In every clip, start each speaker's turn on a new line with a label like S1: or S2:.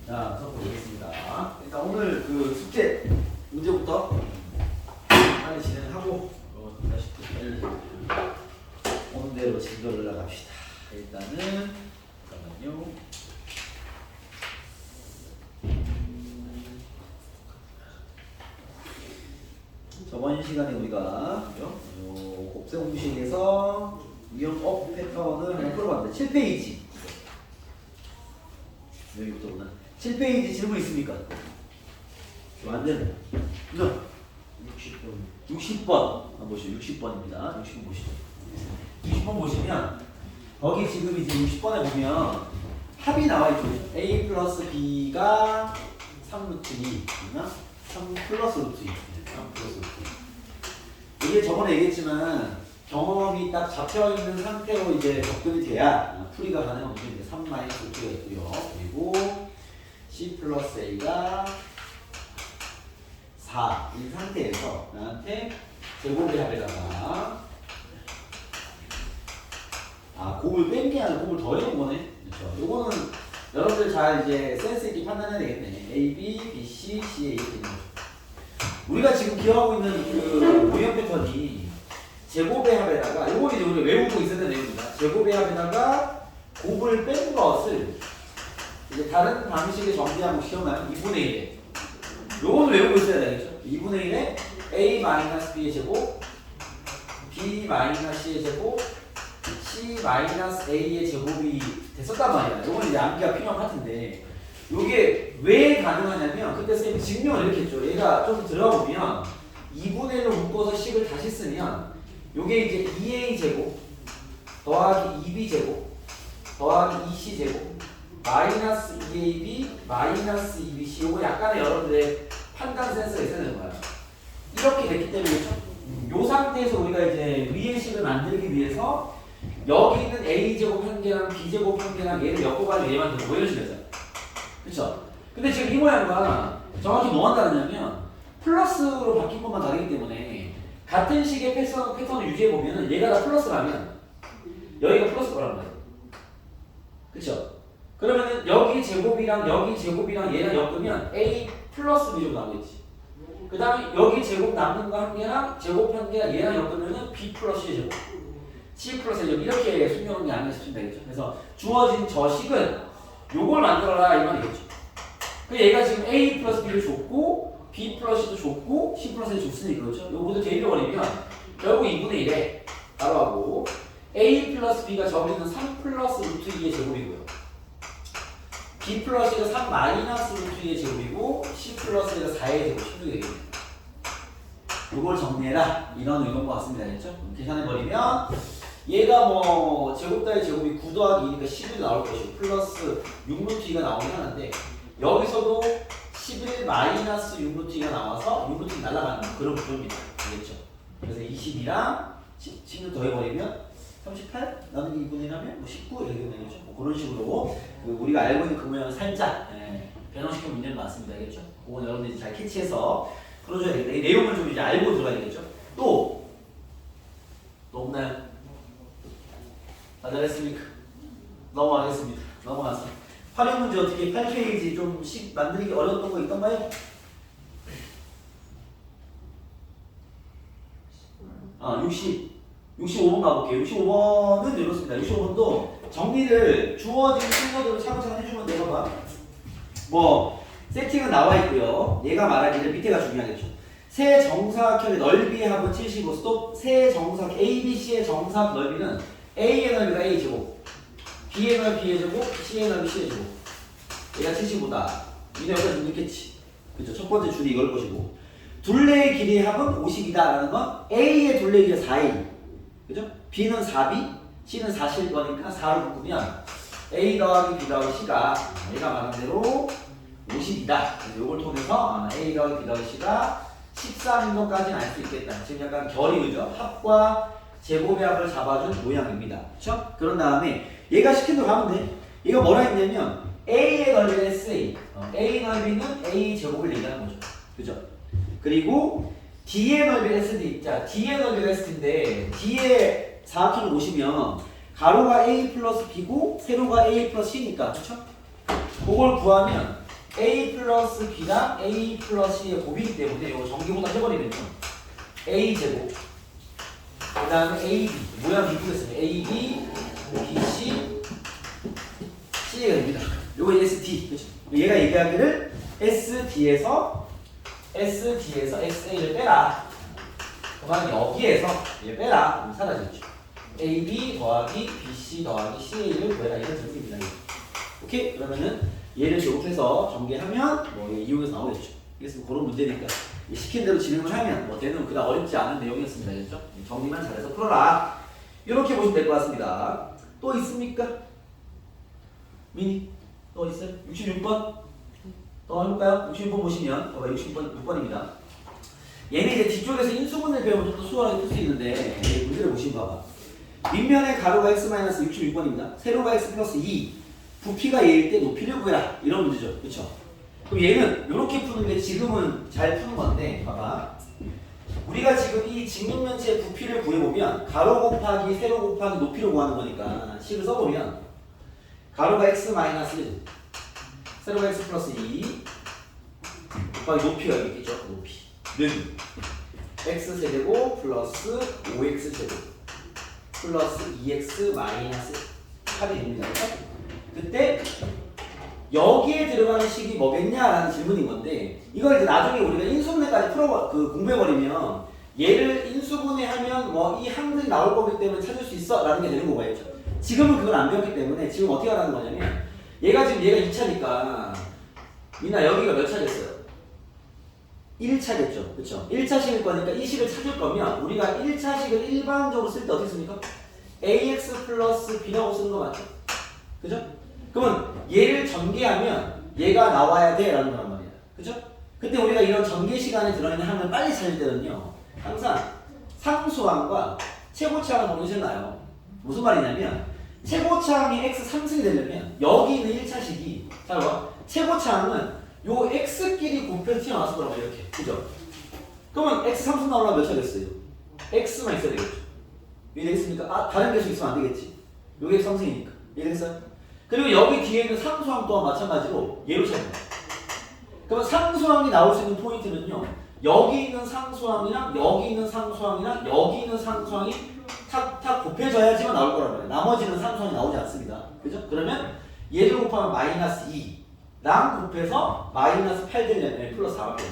S1: 자, 수업 보겠습니다. 일단 오늘 그 숙제 문제부터 빨리 진행하고 다시 오는 대로 진도를 나갑시다. 일단은 잠깐만요. 저번 시간에 우리가 곱셈 공식에서 유형업 패턴을 한번 풀어봤는데 7페이지 여기부터 보나 7페이지 질문 있습니까? 안 되네. 60번 보시죠. 60번입니다. 60번 보시죠. 60번 보시면 거기 지금 이제 60번에 보면 합이 나와 있죠. a 플러스 b가 3루트 2나 3 플러스 루트 2. 3 플러스 루트 2. 이게 저번에 얘기했지만 경험이 딱 잡혀 있는 상태로 이제 접근이 돼야 풀이가 가능한 문제인데 3 마이너스 루트가 있고요. 그리고 c 플러스 a가 4인 상태에서 나한테 제곱의 합에다가 곱을 뺀 게 아니라 곱을 더해놓은 거네. 그렇죠. 요거는 여러분들 잘 이제 센스 있게 판단해야 되겠네. A, B, B, C, C, A 이렇게 있는 거죠. 우리가 지금 기억하고 있는 그 모형 패턴이 제곱의 합에다가 요거 이제 우리가 외우고 있어야 되는 내용입니다. 제곱의 합에다가 곱을 뺀 것을 이제 다른 방식의 정리하고 시험하면 2분의 1에 요거는 외우고 있어야 되겠죠. 2분의 1에 A-B의 제곱 B-C의 제곱 C-A의 제곱이 됐었단 말이야. 요건 이제 암기가 필요한 파트인데 요게 왜 가능하냐면 그때 쌤이 증명을 이렇게 했죠. 얘가 좀 들어보면 2분의 1로 묶어서 식을 다시 쓰면 요게 이제 2A 제곱 더하기 2B 제곱 더하기 2C 제곱 마이너스 2AB 마이너스 2BC 요거 약간의 여러분들의 판단 센스가 있어야 되는 거야. 이렇게 됐기 때문에 요 상태에서 우리가 이제 위의 식을 만들기 위해서 여기 있는 A제곱 한 개랑 B제곱 한 개랑 얘를 엮어가지고 얘만 더 보여주면서 그쵸? 근데 지금 이 모양과 정확히 뭐가 다르냐면 플러스로 바뀐 것만 다르기 때문에 같은 식의 패턴을 유지해보면 얘가 다 플러스라면 여기가 플러스 거란 말이에요. 그쵸? 그러면은 여기 제곱이랑 여기 제곱이랑 얘랑 엮으면 A 플러스 B 정도 나오겠지. 그 다음에 여기 제곱 남는 거 한 개랑 제곱 한 개랑 얘랑 엮으면은 B 플러스 C 제곱 C 플러스 A 제곱 이렇게 숨겨놓은 게 아닌가 싶으면 되겠죠. 그래서 주어진 저 식은 요걸 만들어라 이 말이겠죠. 그 얘가 지금 A 플러스 B를 줬고 B 플러스 C도 줬고 C 플러스 A를 줬으니까 그렇죠. 요거도 대입해버리면 결국 2분의 1에 바로 하고 A 플러스 B가 저기는 3 플러스 루트 2의 제곱이고요. B 플러스가 3 마이너스 루트 2의 제곱이고 C 플러스가 4의 제곱 16이 되겠네요. 이걸 정리해라. 이런 의도인 것 같습니다. 알겠죠? 계산해버리면 얘가 뭐 제곱 따위 제곱이 9 더하기 2니까 11이 나올 것이고 플러스 6 루트 2가 나오긴 하는데 여기서도 11 마이너스 6 루트 2가 나와서 6 루트 2 날아가는 그런 구조입니다. 알겠죠? 그래서 20이랑 10을 더해버리면 38 나누기 2분의 1하면 뭐 19 이렇게 되겠죠. 뭐 그런 식으로 우리가 알고 있는 그 모양을 살짝 변형시킨 문제는 맞습니다. 알겠죠? 그건 여러분들이 잘 캐치해서 풀어줘야 되겠다. 이 내용을 좀 이제 알고 들어가야 되겠죠. 또 없나요? 다들 했습니까? 넘어가겠습니다. 넘어가서 활용 문제 어떻게 8페이지 좀씩 만들기 어려웠던 거 있던가요? 65번 가볼게요. 65번은 이렇습니다. 65번도 정리를 주어진 순서대로 차근차근 해주면 내가 봐. 뭐 세팅은 나와 있고요. 얘가 말하기를 밑에가 중요하겠죠. 세 정사각형의 넓이의 합은 75. 스톱. 세 정사각 ABC의 정사각 넓이는 A의 넓이가 A 제곱, B의 넓이 B의 제곱, C의 넓이 C의 제곱. 얘가 75다. 이게 여기까지 있겠지. 그죠? 첫 번째 줄이 이걸 것이고. 둘레의 길이의 합은 50이다라는 건 A의 둘레의 길이가 4A. 그죠? B는 4B, C는 4실 거니까 4로 묶으면 A 더하기 B 더하기 C가 얘가 말한 대로 50이다. 그래서 이걸 통해서 A 더하기 B 더하기 C가 13인 것까지는 알 수 있겠다. 지금 약간 결이 그죠? 합과 제곱의 합을 잡아준 모양입니다. 그렇죠? 그런 다음에 얘가 시킨 대로 가면 돼. 얘가 뭐라 했냐면 A의 넓이는 SA, A 넓이는 A 제곱을 얘기하는 거죠. 그죠? 그리고 D의 넓이가 SD. 자, D의 넓이가 SD인데 D의 사각형을 보시면 가로가 A 플러스 B고 세로가 A 플러스 C니까 그렇죠? 그걸 구하면 A 플러스 B랑 A 플러스 C의 곱이기 때문에 이거 전기보다 해버리면요. A 제곱 그 다음에 AB 모양 비쁘겠습니다. AB, BC, C가 됩니다. 요거 SD 그렇죠? 얘가 얘기하기를 SD에서 SA를 빼라. 그러면 여기에서 얘 빼라. 사라졌죠. AB 더하기 BC 더하기 CA를 구해라. 이런 질문입니다. 오케이? 그러면은 얘를 조급해서 전개하면 뭐 이용해서 나오겠죠. 이게 그런 문제니까 시킨 대로 진행을 하면 뭐 되는 그다음 어렵지 않은 내용이었습니다. 그렇죠? 정리만 잘해서 풀어라. 이렇게 보시면 될 것 같습니다. 또 있습니까? 미니 또 있어요? 66번 더 해볼까요? 66번 보시면 봐봐 6번입니다. 얘는 이제 뒤쪽에서 인수분해 배우면 좀 더 수월하게 풀 수 있는데 문제를 보시면 봐봐. 밑면에 가로가 x-66번입니다. 세로가 x 플러스 2 부피가 얘일 때 높이를 구해라. 이런 문제죠. 그렇죠? 그럼 얘는 이렇게 푸는 게 지금은 잘 푸는 건데 봐봐. 우리가 지금 이 직육면체의 부피를 구해보면 가로 곱하기 세로 곱하기 높이를 구하는 거니까 식을 써보면 가로가 x-1 세로가 x 플러스 2 곱하기 높이가 여기 있겠죠. 높이는 x세제곱 플러스 5x제곱 플러스 2x 마이너스 8이 됩니다. 그때 여기에 들어가는 식이 뭐겠냐라는 질문인 건데 이걸 이제 나중에 우리가 인수분해까지 공부해버리면 얘를 인수분해하면 뭐 이 항들이 나올 거기 때문에 찾을 수 있어 라는 게 되는 거겠죠. 지금은 그걸 안 배웠기 때문에 지금 어떻게 하라는 거냐면 얘가 2차니까 미나 여기가 몇 차겠어요? 1차겠죠. 그쵸? 1차식일 거니까 이 식을 찾을 거면 우리가 1차식을 일반적으로 쓸 때 어떻게 씁니까? AX 플러스 B라고 쓰는 거 맞죠? 그죠? 그러면 얘를 전개하면 얘가 나와야 돼 라는 거란 말이야. 그죠? 그때 우리가 이런 전개 시간에 들어있는 항을 빨리 찾을 때는요 항상 상수항과 최고차항을 동시에놔요. 무슨 말이냐면 최고차항이 x 상승이 되려면 여기 있는 1차식이 잘 봐. 최고차항은 요 x끼리 곱해서 튀어나왔을 거라고 이렇게. 그죠? 그러면 x 상승 나오려면 몇 차겠어요? x만 있어야 되겠죠. 이해되겠습니까? 다른 계속 있으면 안 되겠지. 요게 상승이니까. 이해됐어요? 그리고 여기 뒤에 있는 상수항 또한 마찬가지로 얘로 찾는다. 그러면 상수항이 나올 수 있는 포인트는요. 여기 있는 상수항이랑 여기 있는 상수항이랑 여기 있는 상수항이 탁탁 곱해져야지만 나올 거란 말이에요. 나머지는 상수항이 나오지 않습니다. 그죠? 그러면 얘를 곱하면 마이너스 2랑 곱해서 마이너스 8 되려면 플러스 4가 돼요.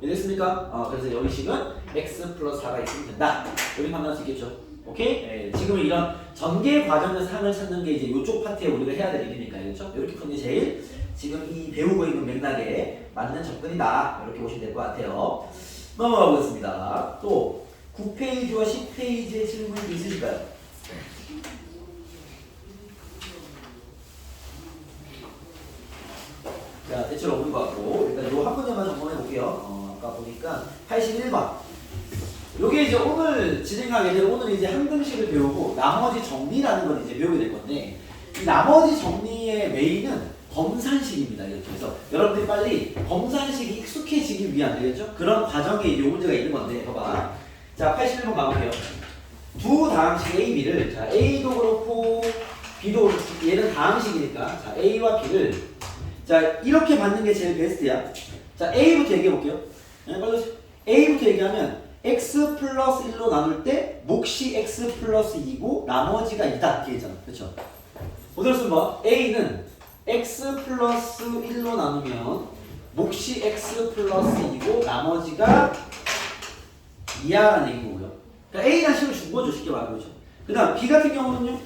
S1: 이해됐습니까? 그래서 여기 식은 x 플러스 4가 있으면 된다. 여기 판단할 수 있겠죠? 오케이? 지금 이런 전개 과정에서 항을 찾는 게 이제 이쪽 파트에 우리가 해야 될 일이니까, 그렇죠? 이렇게 푸는 게 제일 지금 이 배우고 있는 맥락에 맞는 접근이다. 이렇게 보시면 될 것 같아요. 넘어가 보겠습니다. 또 9페이지와 10페이지의 질문이 있으실까요? 자, 대체로 없는 것 같고 일단 요 한 문제만 점검해 볼게요. 아까 보니까 81번. 요게 이제 오늘 진행하게 될 오늘 이제 한 등식을 배우고 나머지 정리라는 걸 이제 배우게 될 건데 이 나머지 정리의 메인은 검산식입니다. 그래서 여러분들이 빨리 검산식이 익숙해지기 위한 되겠죠? 그런 과정에 이제 문제가 있는 건데 봐봐. 자, 81번 가볼게요. 두 다항식 A, B를 자 A도 그렇고 B도 그렇고 얘는 다항식이니까 자 A와 B를 자 이렇게 받는 게 제일 베스트야. 자 A부터 얘기해 볼게요. 빨리 A부터 얘기하면 x 플러스 1로 나눌 때 몫이 x 플러스 2고 나머지가 2다 이렇게 했잖아. 그렇죠? 오늘 쓴 뭐? A는 x 플러스 1로 나누면 몫이 x 플러스 2고 나머지가 2야라는 얘기고요. 그러니까 A란 식을 준 거죠. 쉽게 말하면. 그렇죠? 그 다음 B 같은 경우는요.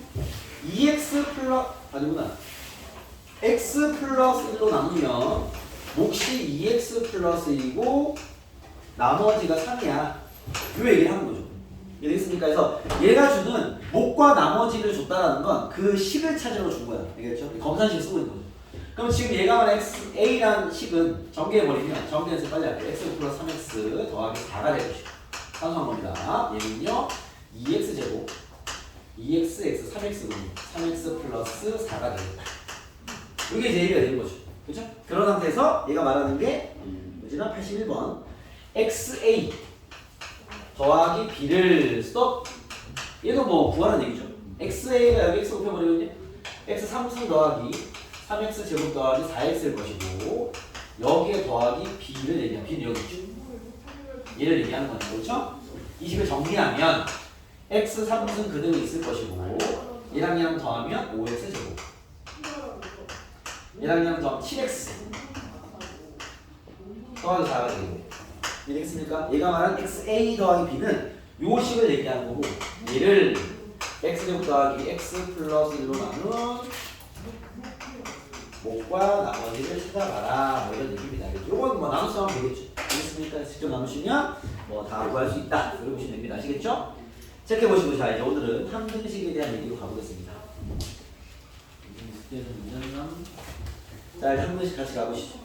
S1: 2x 플러스 아니구나. x 플러스 1로 나누면 몫이 2x 플러스 2고 나머지가 3이야. 이 얘기를 하는 거죠. 이해됐습니까? 그래서 얘가 주는 몫과 나머지를 줬다라는 건 그 식을 찾으러 준 거야. 알겠죠? 검산식을 쓰고 있는 거죠. 그럼 지금 얘가 말한 A라는 식은 전개해버리면 전개해서 빨리 할게요. x 플러스 3x 더하기 4가 되죠. 산수한 겁니다. 얘는요 2x제곱 2xx 3x분의 3x 플러스 4가 되겠다. 이게 제 얘기가 되는 거죠. 그렇죠? 그런 상태에서 얘가 말하는 게 뭐지나 81번 xa 더하기 b를 스톱. 얘도 뭐 구하는 얘기죠. xa가 여기 x 곱해버리거든요. x 3승 더하기 3x 제곱 더하기 4x일 것이고 여기에 더하기 b를 얘기하면 b는 여기 있죠. 얘를 얘기하는 거죠. 그렇죠? 이 식을 정리하면 x 3은 그대로 있을 것이고 얘랑 얘랑 더하면 5x 제곱 얘랑 얘랑 더하면 7x 더하기 4가 되고 이해되겠습니까? 얘가 말한 xa 더하기 b는 요 식을 얘기하는 거고 얘를 x제곱 더하기 x 플러스 1로 나눈 목과 나머지를 찾아봐라 뭐 이런 얘기입니다. 요건 뭐 나눠서 하면 되겠죠. 알겠습니까? 직접 나누시면 뭐 다 구할 수 있다. 이렇게 보시면 됩니다. 아시겠죠? 체크해보시고 자 이제 오늘은 함등식에 대한 얘기로 가보겠습니다. 자 이제 함등식 같이 가보시죠.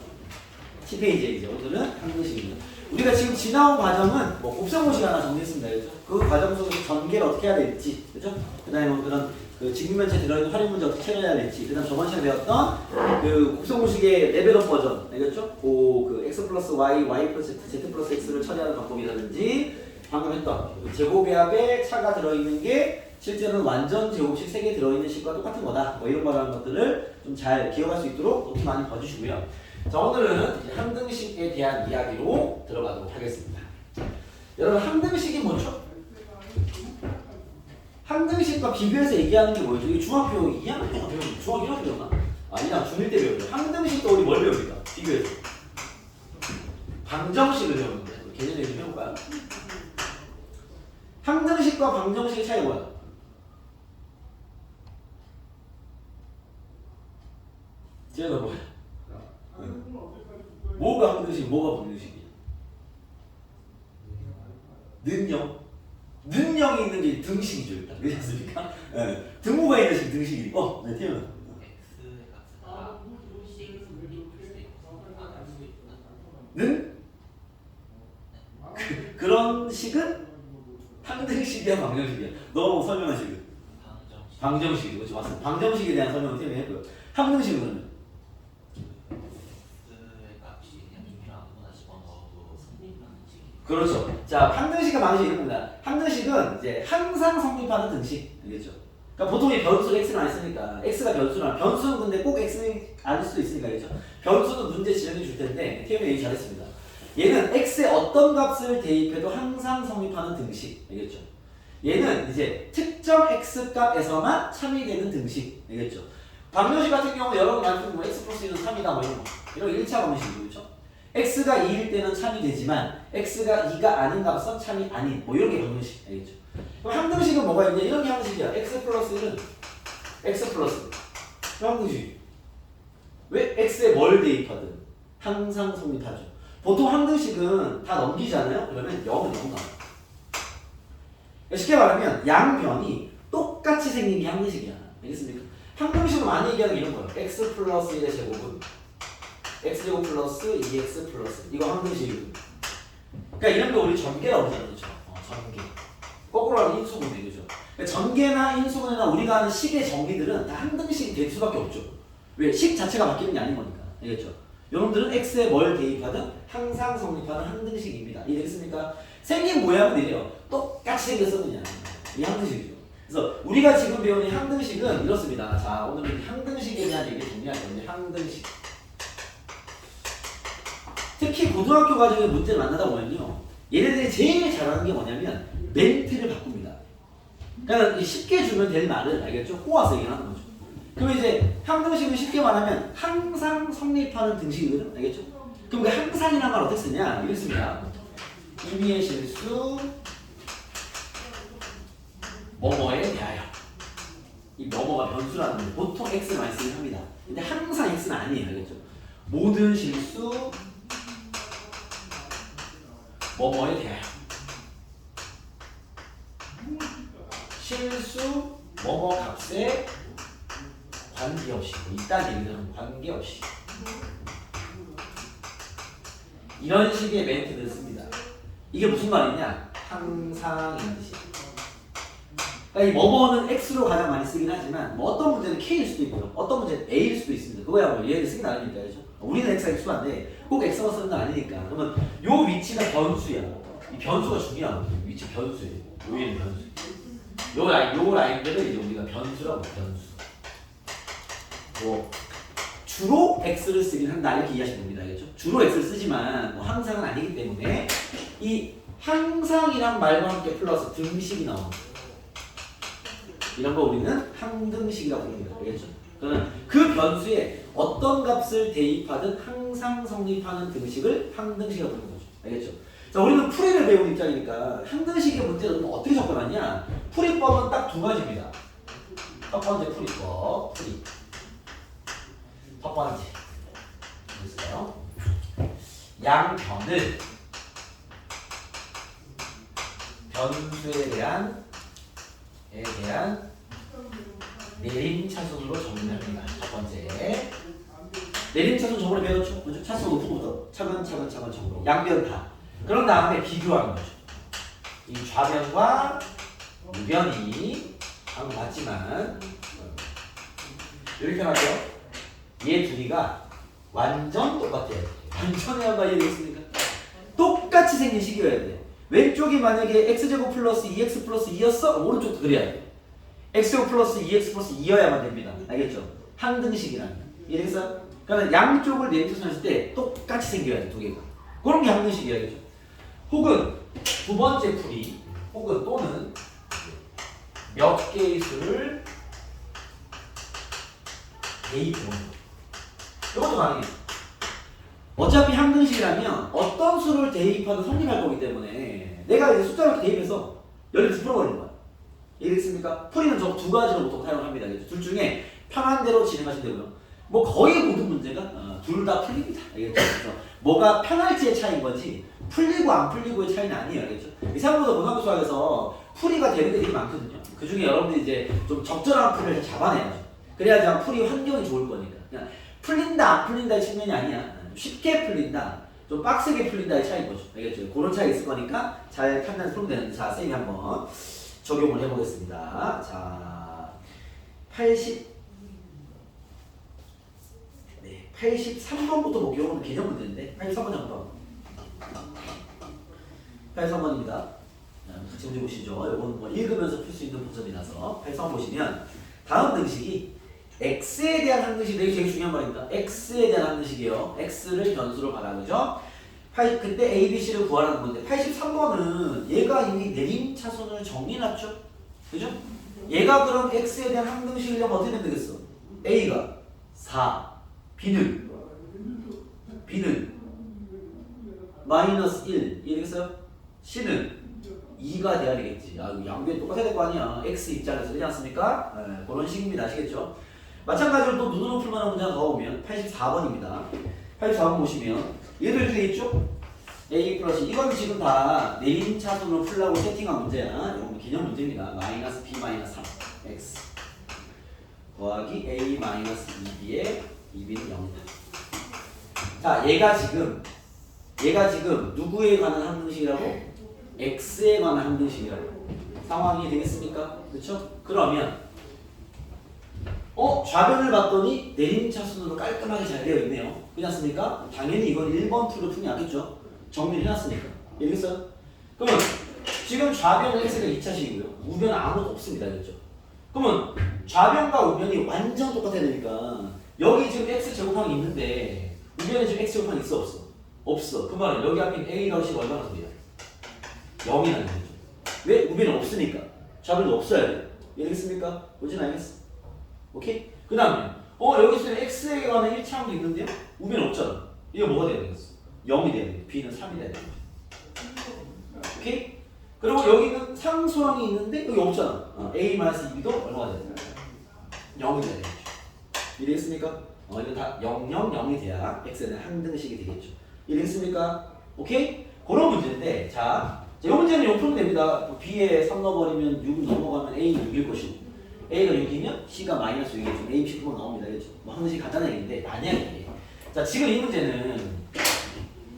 S1: 10페이지에 이제 오늘은 함등식입니다. 우리가 지금 지나온 과정은 뭐 곱셈공식 하나 정리했습니다. 그렇죠? 그 과정 속에서 전개를 어떻게 해야 될지, 그렇죠? 그다음에 뭐 그런 그 직면체 들어있는 활용 문제 어떻게 해야 될지, 그다음 저번 시간에 배웠던 그 곱셈공식의 레벨업 버전, 알겠죠? 그 x 플러스 y, y 플러스 z, z 플러스 x를 처리하는 방법이라든지 방금 했던 제곱배합에 차가 들어있는 게 실제로는 완전 제곱식 3개 들어있는 식과 똑같은 거다. 뭐 이런 거라는 것들을 좀 잘 기억할 수 있도록 노트 많이 봐주시고요. 자 오늘은 함등식에 대한 이야기로 들어가도록 하겠습니다. 여러분 함등식이 뭐죠? 함등식과 비교해서 얘기하는 게 뭐죠? 이게 중학교 2학년 때 배우는 중학교 1학년 배웠나? 아니야 중1 때 배웠죠. 함등식도 우리 뭘 배웁니까? 비교해서 방정식을 배우는데 개념 얘기 좀 해볼까요? 함등식과 방정식의 차이가 뭐야? 제가 뭐야? 뭐가 함등식, 뭐가 방정식이야? 능력이 있는 게 등식이죠 일단. 그렇지 않습니까? 네. 등호가 있는 식 등식이. 네 태연아. 는? 그런 식은 함등식이야 방정식이야? 너 설명한 식은? 방정식이죠. 그렇죠 맞습니다. 방정식에 대한 설명을 태연이 했고요. 함등식은? 그렇죠. 자, 함등식과 방정식 이겁니다. 함등식은 이제 항상 성립하는 등식. 알겠죠? 그러니까 보통 이 변수를 x를 안 쓰니까 x가 변수나 변수는 근데 꼭 x는 아닐 수도 있으니까 그렇죠? 변수는 문제 지정해 줄 텐데 태연이 얘기 잘했습니다. 얘는 x에 어떤 값을 대입해도 항상 성립하는 등식. 알겠죠? 얘는 이제 특정 x 값에서만 참이되는 등식. 알겠죠? 방정식 같은 경우는 여러 개 많이 뭐 x 플러스 1은 3이다 뭐 이런 거. 이런 1차 방정식이죠. 그렇죠? x가 2일 때는 참이 되지만 x가 2가 아닌 값은 참이 아닌 뭐 이런 게 방정식 알겠죠? 그럼 함등식은 뭐가 있냐? 이런 게 함등식이야. x 플러스 1은 x 플러스 함등식. 왜 x에 뭘 대입하든 항상 성립하죠. 보통 함등식은 다 넘기잖아요. 그러면 0은 0 나와요. 쉽게 말하면 양변이 똑같이 생긴 게 함등식이야. 알겠습니까? 함등식으로 많이 얘기하는 게 이런 거예요. x 플러스 1의 제곱은 x제곱 플러스 2x 플러스 이거 함등식이거든요. 그러니까 이런 거 우리 전개라고 하잖아요. 그렇죠? 전개. 거꾸로 하면 인수분해. 그죠? 그러니까 전개나 인수분해나 우리가 하는 식의 정리들은 다 함등식이 될 수밖에 없죠. 왜? 식 자체가 바뀌는 게 아닌 거니까. 알겠죠? 여러분들은 x에 뭘 대입하든 항상 성립하는 함등식입니다. 이해되겠습니까? 생긴 모양은 이래요. 똑같이 생겼었느냐. 이 함등식이죠. 그래서 우리가 지금 배우는 함등식은 이렇습니다. 자, 오늘은 함등식에 대한 얘기 정리할 건데 함등식. 특히 고등학교 과정에 문제를 만나다 보면요. 얘네들이 제일 잘하는 게 뭐냐면 멘트를 바꿉니다. 그러니까 쉽게 주면 될 말을 알겠죠? 꼬아서 얘기하는 거죠. 그럼 이제 함등식은 쉽게 말하면 항상 성립하는 등식이거든. 알겠죠? 그럼 그 항상이라는 말 어떻게 쓰냐? 이렇습니다. 임의의 실수 뭐뭐에 대하여. 이 뭐뭐가 변수라는 거 보통 x 많이 쓰긴 합니다. 근데 항상 x는 아니에요. 알겠죠? 모든 실수 뭐뭐에 대하여. 실수 뭐뭐 값에 관계없이 있다는 얘기는 관계없이 이런 식의 멘트를 씁니다. 이게 무슨 말이냐? 항상이라는 뜻이야. 그러니까 이 뭐뭐는 x로 가장 많이 쓰긴 하지만 뭐 어떤 문제는 k일 수도 있고요. 어떤 문제는 a일 수도 있습니다. 그거야 뭐 얘를 쓰긴 아니니까 그렇죠? 우리는 x가 x만데 꼭 x만 쓰는 건 아니니까. 그러면 요 위치가 변수야. 이 변수가 중요한 거예요. 위치 변수예요. 여기는 변수. 요 라인들을 이제 우리가 변수라고 변수. 뭐 주로 x를 쓰긴 한다 이렇게 이해하시면 됩니다. 알겠죠? 주로 x를 쓰지만 뭐 항상은 아니기 때문에 이 항상이란 말과 함께 플러스 등식이 나오는 이런 거 우리는 항등식이라고 부릅니다. 알겠죠? 그러면 그 변수에 어떤 값을 대입하든 항상 성립하는 등식을 항등식이라고 부르는 거죠. 알겠죠? 자, 우리는 풀이를 배우는 입장이니까 항등식의 문제는 어떻게 접근하냐? 풀이법은 딱 두 가지입니다. 첫 번째 풀이법, 풀이. 첫 번째 있어요. 양변을 변수에 대한 내림차순으로 정리합니다. 첫 번째 내림차순 저번에 배웠죠? 먼저 차순 높은 것부터 차근차근 정리. 양변 다. 그런 다음에 비교하는 거죠. 이 좌변과 우변이 방금 봤지만 이렇게 하죠. 얘 둘이가 완전 똑같아야 돼. 완전해야 봐 이해되겠습니까? 똑같이 생긴 식이어야 돼. 왼쪽이 만약에 x제곱 플러스 2x 플러스 2였어? 오른쪽도 그래야 돼. x제곱 플러스 2x 플러스 2여야만 됩니다. 알겠죠? 항등식이라는 이해되겠어? 그러니까 양쪽을 내림차순 했을 때 똑같이 생겨야 돼. 두 개가. 그런 게 항등식이야. 알겠죠? 혹은 두 번째 풀이 혹은 또는 몇 개의 수를 대입해보는 거. 이것도 가능해요. 어차피 항등식이라면 어떤 수를 대입하든 성립할 거기 때문에 내가 이제 숫자를 대입해서 여기서 풀어버리는 거야. 이해됐습니까? 풀이는 저 두 가지로 보통 사용을 합니다. 둘 중에 편한 대로 진행하시면 되고요. 뭐 거의 모든 문제가 둘 다 풀립니다. 알겠죠? 그래서 뭐가 편할지의 차이인 거지 풀리고 안 풀리고의 차이는 아니에요. 알겠죠? 생각보다 고등학교 수학에서 풀이가 되는 게 되게 많거든요. 그 중에 여러분들이 이제 좀 적절한 풀이를 잡아내야죠. 그래야지 풀이 환경이 좋을 거니까. 그냥 풀린다 안 풀린다의 측면이 아니야. 쉽게 풀린다 좀 빡세게 풀린다의 차이인 거죠. 알겠죠? 그런 차이 있을 거니까 잘 판단해서 풀면 되는데 자 쌤이 한번 적용을 해보겠습니다. 자 83번부터 볼게요. 오늘 개념 문제인데 83번 잠깐 83번입니다. 같이 문제 보시죠. 이건 뭐 읽으면서 풀 수 있는 버전이라서 83번 보시면 다음 등식이 x에 대한 항등식, 이게 되게 중요한 말입니다. x에 대한 항등식이에요. x를 변수로 받아, 그죠? 그때 a, b, c를 구하라는 건데 83번은 얘가 이미 내림차순을 정리해놨죠? 그죠? 얘가 그럼 x에 대한 항등식이려면 어떻게 되면 되겠어? a가 4, b는 마이너스 1, 이해되겠어요? c는 2가 돼야 되겠지. 양변이 똑같아야 될 거 아니야. x 입장에서 그렇지 않습니까? 네, 그런 식입니다. 아시겠죠? 마찬가지로 또 눈으로 풀만한 문제 하나 더 오면 84번입니다. 84번 보시면 얘들 중에 있죠? a 플러스 이건 지금 다 내림차순으로 풀라고 세팅한 문제야. 이건 기념 문제입니다. 마이너스 b 마이너스 3 x 더하기 a 마이너스 2b에 2b는 0이다. 자, 얘가 지금 누구에 관한 항등식이라고? x에 관한 항등식이라고. 상황이 되겠습니까? 그렇죠? 그러면 좌변을 봤더니 내림차순으로 깔끔하게 잘 되어 있네요. 그렇지 않습니까? 당연히 이건 1번 툴로 풀이 낫겠죠? 정리를 해놨으니까. 알겠어요? 그러면 지금 좌변은 x가 2차식이고요. 우변은 아무것도 없습니다. 그렇죠? 그러면 좌변과 우변이 완전 똑같아야 되니까 여기 지금 x 제곱항이 있는데 우변에 지금 x 제곱항이 있어 없어? 없어. 그 말은 여기 앞에 a라고 식 얼마나 소리야? 0이라는 거죠. 왜? 우변은 없으니까. 좌변도 없어야 돼. 이해되겠습니까? 뭔지 알겠어? 오케이? 그 다음에 여기서 x에 관한 1차항도 있는데요? 우변 없잖아. 이거 뭐가 돼야 되겠어? 0이 돼야 돼. b는 3이 돼야 돼. 오케이? 그리고 여기는 상수항이 있는데 여기 없잖아. a-2b도 얼마가 돼야 돼? 0이 돼야 되겠죠. 이해되겠습니까? 이거 다 0, 0, 0이 돼야 x는 항등식이 되겠죠. 이해되겠습니까? 오케이? 그런 문제인데 자, 이 문제는 용풀면 됩니다. b에 3 넣어버리면 6 넘어가면 a는 6일 것이고 a가 6이면 c가 마이너스 6이겠죠. a, b, 10% 나옵니다. 그렇죠? 뭐 항등식 간단한 얘기인데 만약에 자 지금 이 문제는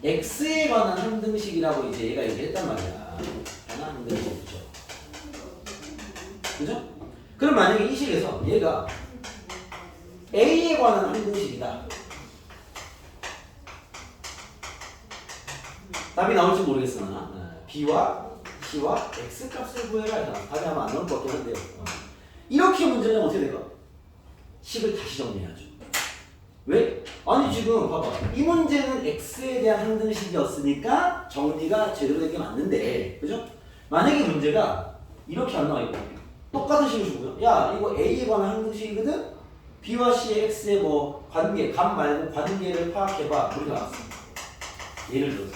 S1: x에 관한 항등식이라고 이제 얘가 얘기했단 말이야. 관한 항등식이죠. 그죠? 그럼 만약에 이 식에서 얘가 a에 관한 항등식이다. 답이 나올지 모르겠으나 b와 c와 x 값을 구해라. 답이 아마 안 나올 것 같긴 한데요. 이렇게 문제는 어떻게 될까? 식을 다시 정리해야죠. 왜? 아니 지금 봐봐. 이 문제는 x에 대한 항등식이었으니까 정리가 제대로 된 게 맞는데, 그죠? 만약에 문제가 이렇게 안 나와 있고 똑같은 식을 주고요. 야 이거 a에 관한 항등식이거든. b와 c의 x의 뭐 관계, 값 말고 관계를 파악해봐. 이렇게 나왔어. 예를 들어서.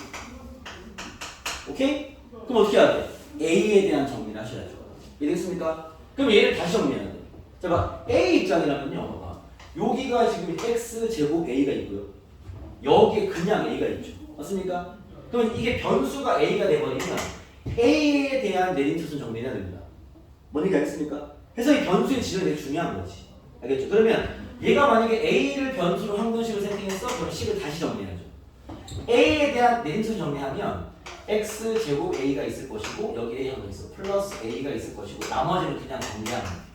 S1: 오케이? 그럼 어떻게 해야 돼? a에 대한 정리를 하셔야죠. 이해되겠습니까? 그럼 얘를 다시 정리해야 돼. 자, 봐. a 입장이라면요. 봐봐. 여기가 지금 x 제곱 a가 있고요. 여기에 그냥 a가 있죠. 맞습니까? 그러면 이게 변수가 a가 돼버리면 a에 대한 내림차순 정리해야 됩니다. 뭔지 알겠습니까? 그래서 이 변수의 지정이 되게 중요한 거지. 알겠죠? 그러면 얘가 만약에 a를 변수로 항등식을 세팅했어? 그럼 식을 다시 정리해야죠. a에 대한 내림차순 정리하면 x 제곱 a가 있을 것이고 여기 a 한번 있어. 플러스 a가 있을 것이고 나머지는 그냥 정리하는 거야.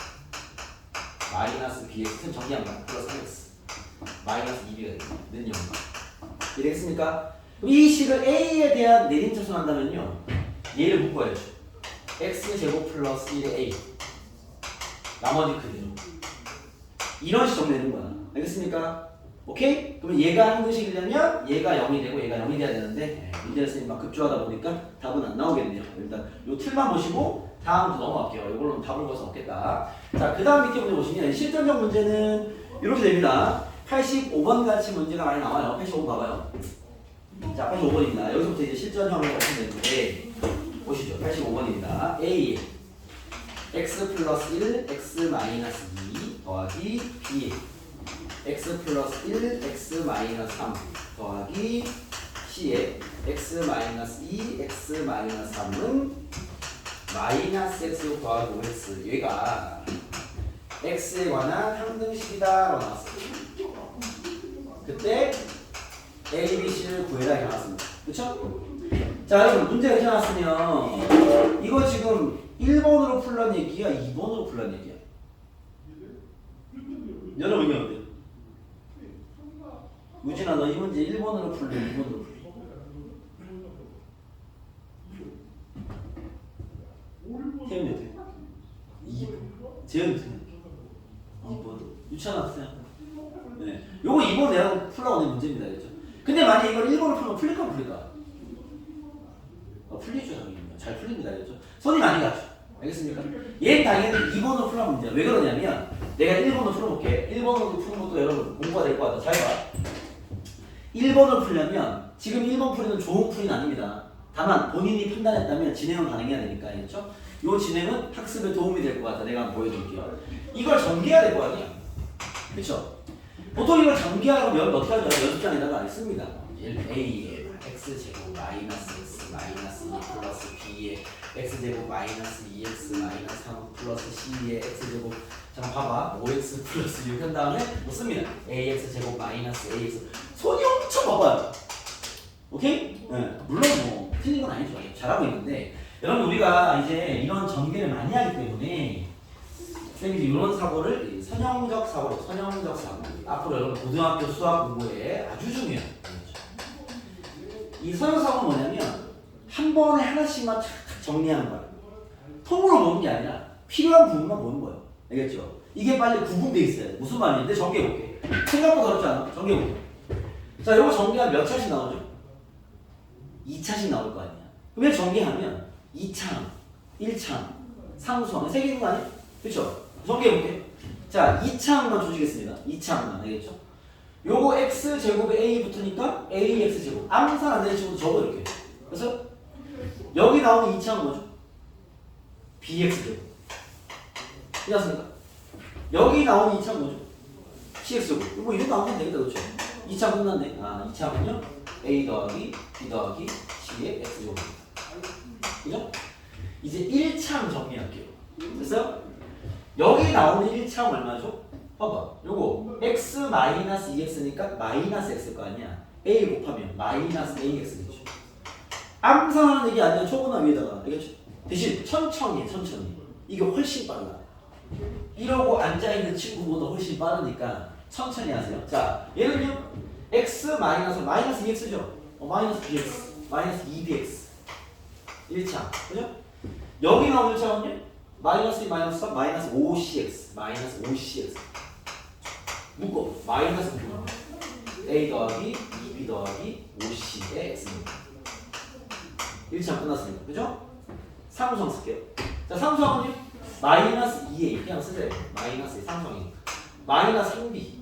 S1: 마이너스 bx는 정리한 거야. 플러스 3x 마이너스 2b가 되는 0. 이해되겠습니까? 이 식을 a에 대한 내림차순 한다면요. 얘를 묶어야죠. x 제곱 플러스 1의 a 나머지 그대로 이런 식 정리되는 거야. 알겠습니까? 오케이? 그러면 얘가 항등식이려면 얘가 0이 되고 얘가 0이 돼야 되는데 문제를 선생님 막 급조하다 보니까 답은 안 나오겠네요. 일단 요 틀만 보시고 다음부터 넘어갈게요. 이걸로는 답을 볼 수 없겠다. 자, 그 다음 밑에 문제 보시면 실전형 문제는 이렇게 됩니다. 85번 같이 문제가 많이 나와요. 85번 봐봐요. 자, 85번입니다. 여기서부터 이제 실전형을 하시면 되는데 보시죠. 85번입니다. A x 플러스 1 x 마이너스 2 더하기 b x 플러스 1 x 마이너스 3 더하기 c에 x 마이너스 2 x 마이너스 3은 마이너스 x 더하기 5x 얘가 x에 관한 항등식이다 라고 나왔어요. 그때 a, b, c를 구해라 이렇게 나왔습니다. 그쵸? 자, 여러분 문제가 이렇게 나왔으면 이거 지금 1번으로 풀란 얘기야? 2번으로 풀란 얘기야? 여러분 의견 어때요? 우진아 너 이 문제 1번으로 풀래? 2번으로 풀래? 태연이 어때? 2번 재현이 어때? 2번 유찬아 어때요? 네, 요거 2번 내가 풀라고 낸 문제입니다. 그렇죠? 근데 만약에 이걸 1번으로 풀면 풀릴까 풀릴까? 풀리죠 당연히. 잘 풀립니다. 그렇죠? 손이 많이 가죠. 알겠습니까? 얘는 당연히 2번으로 풀란 문제야. 왜 그러냐면 내가 1번으로 풀어볼게. 1번으로 푸는 것도 여러분 공부가 될 것 같아. 잘 봐. 1번을 풀려면 지금 1번 풀이는 좋은 풀이는 아닙니다. 다만 본인이 판단했다면 진행은 가능해야 되니까. 그렇죠? 이 진행은 학습에 도움이 될 것 같아. 내가 한번 보여드릴게요. 이걸 전개해야 될 거 아니야. 그렇죠? 보통 이걸 전개하려면 어떻게 하죠? 연습장에다가 씁니다. a에 x제곱 마이너스 x 마이너스 2 플러스 b에 x제곱 마이너스 2x 마이너스 3 플러스 c에 x제곱 잠깐 봐봐 5x 플러스 6 한 다음에 못 씁니다. ax제곱 마이너스 ax 손이 엄청 바빠요. 오케이? 네. 물론 뭐 틀린 건 아니죠. 잘하고 있는데 여러분 우리가 이제 이런 전개를 많이 하기 때문에 선생님이 이런 사고를 선형적 사고 앞으로 여러분 고등학교 수학 공부에 아주 중요해요. 이 선형 사고는 뭐냐면 한 번에 하나씩만 탁탁 정리하는 거예요. 통으로 보는 게 아니라 필요한 부분만 보는 거예요. 알겠죠? 이게 빨리 구분돼 있어야 돼. 무슨 말인지 정리해볼게. 생각보다 어렵지 않아? 정리해볼게. 자, 이거 정리하면 몇 차씩 나오죠? 2차씩 나올 거 아니야. 그럼 정리하면 2창, 1창, 상수항 3개 있는 거 아니야? 그쵸? 정리해볼게. 자, 2창만 주시겠습니다. 2창만. 알겠죠? 요거 x제곱에 a 붙으니까 ax제곱. 암산 안 되는 친구도 적어 이렇게. 그래서 여기 나오는 2창은 뭐죠? bx제곱. 이해하십니까? 여기 나오는 2창은 뭐죠? cx제곱. 뭐 이렇게 나오면 되겠다. 그렇죠? 2창 끝났네. 아, 2창은요? a 더하기 b 더하기 c의 x제곱. 그죠? 이제 1창 정리할게요. 그래서 여기 나오는 1창 얼마죠? 봐봐. 요거 x 마이너스 2x니까 마이너스 x일 거 아니야. a 곱하면 마이너스 ax 되죠. 암산하는 얘기 아니야. 초보나 위에다가. 알겠죠? 대신 천천히 해. 천천히. 이게 훨씬 빨라. 이러고 앉아있는 친구보다 훨씬 빠르니까 천천히 하세요. 자, 얘는요. x 마이너스 2x죠? 마이너스 bx 마이너스 2bx 1창. 그죠? 여기 나오는 1창은요? 마이너스 2 마이너스 3 마이너스 5cx 마이너스 5cx 묶어 마이너스 9 a 더하기 2b 더하기 5c의 x입니다. 1차원 끝났습니다. 그죠? 상수항 쓸게요. 자, 상수항은요? 마이너스 2a 그냥 쓰세요. 마이너스 2 상수항이니까. 마이너스 3b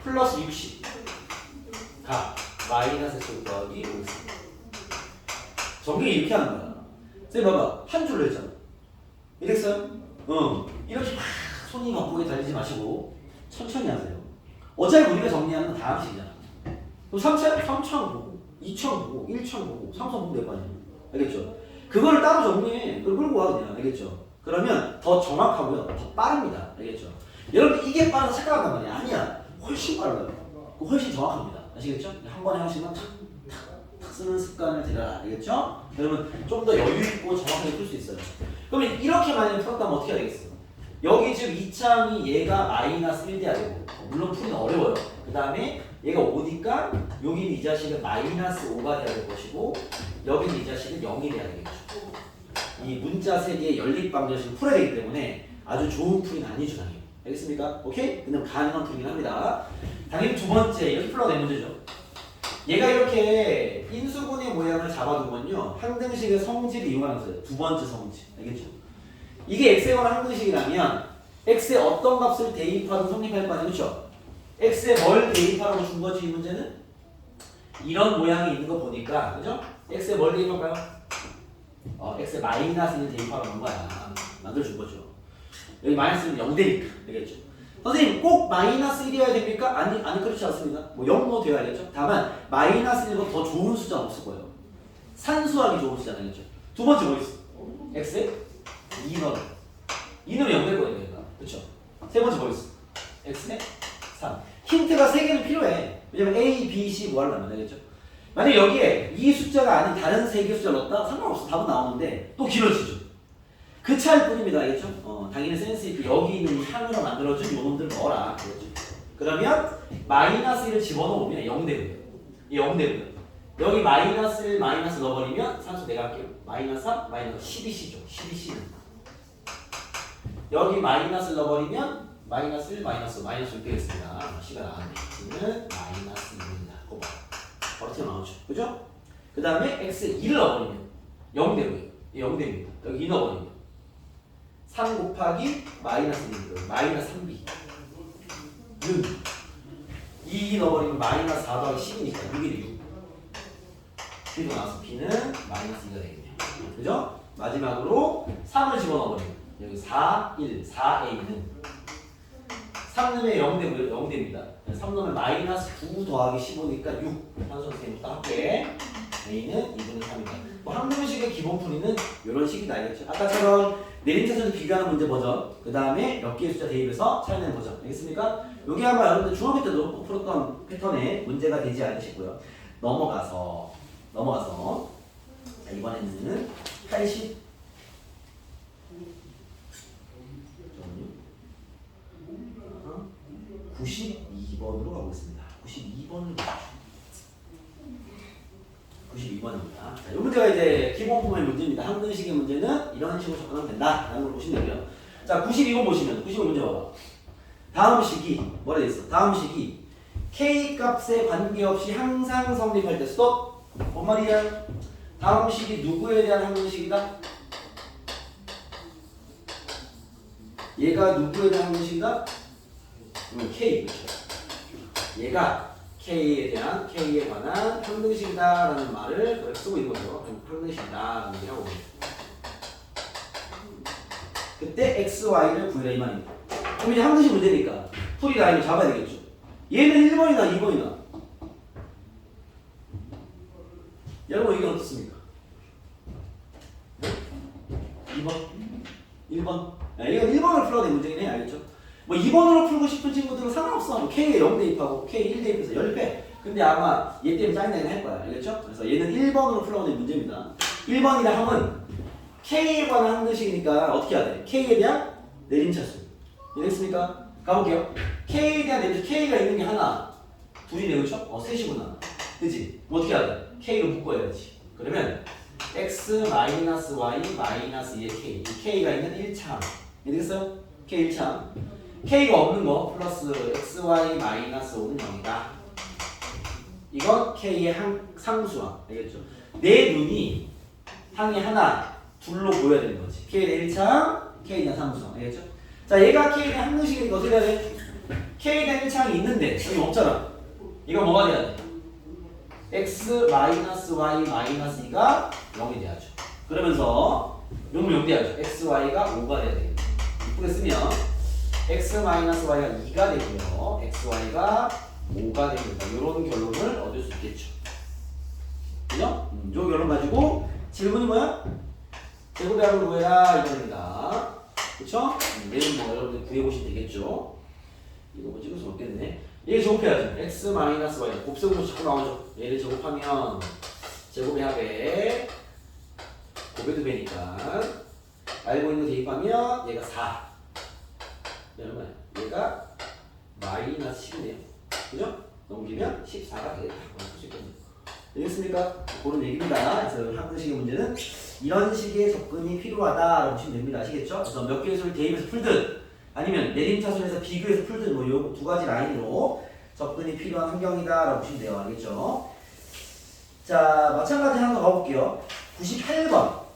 S1: 플러스 60가 마이너스 7 더하기 5. 정리 이렇게 하는 거야. 선생님 봐봐. 한 줄로 했잖아. 이랬어요? 이렇게 막 손이 바쁘게 달리지 마시고 천천히 하세요. 어차피 우리가 정리하는 건 다음식이잖아. 그럼 3차원 보고 2차원 보고 1차원 보고 3차원 보면 될 거 아니에요. 알겠죠? 그거를 따로 정리해. 그걸 끌고 와 그냥. 알겠죠? 그러면 더 정확하고요. 더 빠릅니다. 알겠죠? 여러분 이게 빠르다 착각한단 말이야. 아니야. 훨씬 빨라요. 훨씬 정확합니다. 아시겠죠? 한 번에 하시면 탁 쓰는 습관을 들여라. 알겠죠? 여러분 좀 더 여유 있고 정확하게 풀 수 있어요. 그러면 이렇게 만약에 풀었다면 어떻게 해야 되겠어? 여기 지금 2차항이 얘가 마이너스 1 돼야 되고 물론 풀이는 어려워요. 그 다음에 얘가 5니까 여기는 이 자식은 마이너스 5가 돼야 될 것이고 여기는 이 자식은 0이 돼야 되겠죠. 이 문자 세개의 연립방정식을 풀어야 되기 때문에 아주 좋은 풀이는 아니죠. 당연히. 알겠습니까? 오케이? 근데 가능한 풀이긴 합니다. 당연히 두 번째 여기 풀어낸 문제죠. 얘가 이렇게 인수분해 모양을 잡아두면요 항등식의 성질을 이용하면서 두 번째 성질 알겠죠? 이게 x에 관한 항등식이라면 x에 어떤 값을 대입하든 성립할 거 아니에요, 그렇죠? x에 뭘 대입하라고 준 거지 이 문제는? 이런 모양이 있는 거 보니까 그죠? x에 뭘 대입할까요? x에 마이너스 1 대입하라고 한 거야. 만들어준 거죠. 여기 마이너스는 0되니까 되겠죠? 선생님 꼭 마이너스 1이어야 됩니까? 아니 그렇지 않습니다. 뭐 0도 되어야 겠죠. 다만 마이너스 1보다 더 좋은 숫자는 없을 거예요. 산수하기 좋은 숫자는 알겠죠. 두 번째 뭐 있어? x에 2는 2는 0 될 거예요. 그렇죠? 세 번째 뭐 있어? x에 3. 힌트가 3개는 필요해. 왜냐면 a, b, c 뭐 하려면 되겠죠. 만약 여기에 이 숫자가 아닌 다른 3개 숫자를 넣었다? 상관없어. 답은 나오는데 또 길어지죠. 그 차일 뿐입니다. 알겠죠? 당연히 센스 있게 여기 있는 이 향으로 만들어준 요놈들 넣어라. 알겠죠? 그러면 마이너스 1을 집어넣으면 0 되고요. 0 되고요. 여기 마이너스 1, 마이너스 넣어버리면 산수 내가 할게요. 마이너스 3, 마이너스 12c죠. 12c는. 여기 마이너스 넣어버리면 마이너스 1, 마이너스 6 되겠습니다. c가 나왔네. c는 마이너스 2입니다. 그거 봐. 바로 튀어나오죠. 그죠? 그 다음에 x에 2를 넣어버리면 0 되고요. 0 됩니다. 여기 2 넣어버리면 3 곱하기 마이너스 1, 마이너스 3b 6 2 넣어버리면 마이너스 4 더하기 10이니까 6이 6 b도 나와서 b는 마이너스 2가 되겠네요. 그죠? 마지막으로 3을 집어넣어버리면 여기 4, 1, 4a는 3 넣으면 0 되고요. 0 됩니다. 3 넣으면 마이너스 9 더하기 15니까 6 한수 선생님 딱 할게. a는 2분의 3입니다. 뭐 항등식의 기본 풀이는 이런 식이다. 알겠죠? 아까처럼 내림차순 비교하는 문제 버전, 그 다음에 몇 개의 숫자 대입해서 차이내는 버전. 알겠습니까? 여기 아마 여러분들 중학교 때도 풀었던 패턴의 문제가 되지 않으시고요. 넘어가서 자, 이번에는 92번으로 가고 있습니다. 92번입니다. 자, 이 문제가 이제 기본품의 문제입니다. 항등식의 문제는 이런 식으로 접근하면 된다. 라는 걸 보시면 되고요. 자, 92번 보시면, 92번 문제 봐봐. 다음 식이, 뭐라 돼 있어? 다음 식이 K 값에 관계없이 항상 성립할 때, 스톱! 뭔 말이야? 다음 식이 누구에 대한 항등식이다? 얘가 누구에 대한 항등식이다? K, 그렇죠. 얘가 K에 관한 항등식이다라는 말을 그렇게 쓰고 있는 거죠. 항등식이다라는 얘기를 하고 있습니다. 그때 X, Y를 구해라 이 말입니다. 그럼 이제 항등식 문제니까 풀이 라인을 잡아야 되겠죠. 얘는 1번이나 2번이나. 여러분 이게 어떻습니까? 2번? 1번? 이건 1번을 풀어야 될 문제긴 해. 알겠죠? 뭐 2번으로 풀고 싶은 친구들은 상관없어. 뭐 K에 0 대입하고 K 1 대입해서 10배. 근데 아마 얘 때문에 짜증나긴 할 거야. 알겠죠? 그래서 얘는 1번으로 풀어야 될 문제입니다. 1번이라 함은 K에 관한 항등식이니까 어떻게 해야 돼? K에 대한 내림차수. 이해됐습니까? 가볼게요. K에 대한 내림차수. K가 있는 게 하나, 둘이네, 그렇죠? 셋이구나. 그치? 뭐 어떻게 해야 돼? K로 묶어야지. 그러면 X 마이너스 Y 마이너스 2의 K. 이 K가 있는 1차항. 이해되겠어요? K 1차항. k가 없는 거 플러스 xy 마이너스 5는 0이다. 이건 k의 상수항. 알겠죠? 내 눈이 항이 하나, 둘로 보여야 되는 거지. k에 대한 1차항, k에 대한 상수항. 알겠죠? 자, 얘가 k에 대한 항등식이니까 어떻게 해야 돼? k에 대한 1차항이 있는데 여기 없잖아. 이거 뭐가 돼야 돼? x 마이너스 y 마이너스 2가 0이 돼야죠. 그러면서 요놈 0 돼야죠. xy가 5가 돼야 되겠네. 이쁘게 쓰면 x 마이너스 y가 2가 되고요. xy가 5가 됩니다. 이런 결론을 얻을 수 있겠죠. 그죠? 요 결론 가지고 질문이 뭐야? 제곱의 합을 구해라 이겁니다. 그쵸? 얘는 뭐 여러분들 구해보시면 되겠죠. 이거 뭐 찍을 수 없겠네. 얘 제곱해야죠. x 마이너스 y 곱셈으로 자꾸 나오죠. 얘를 제곱하면 제곱의 합에 곱해도 되니까 알고 있는 거 대입하면 얘가 4. 그러면 얘가 마이너스 10이네요. 그죠? 넘기면 14가 되겠다. 쓸 수 있겠네요. 되겠습니까? 그런 얘기입니다. 그래서 항등식의 문제는 이런 식의 접근이 필요하다라고 보시면 됩니다. 아시겠죠? 그래서 몇 개의 수를 대입해서 풀든 아니면 내림차순에서 비교해서 풀든 뭐 요 두 가지 라인으로 접근이 필요한 환경이다라고 보시면 돼요. 알겠죠? 자, 마찬가지 하나 더 가볼게요. 98번.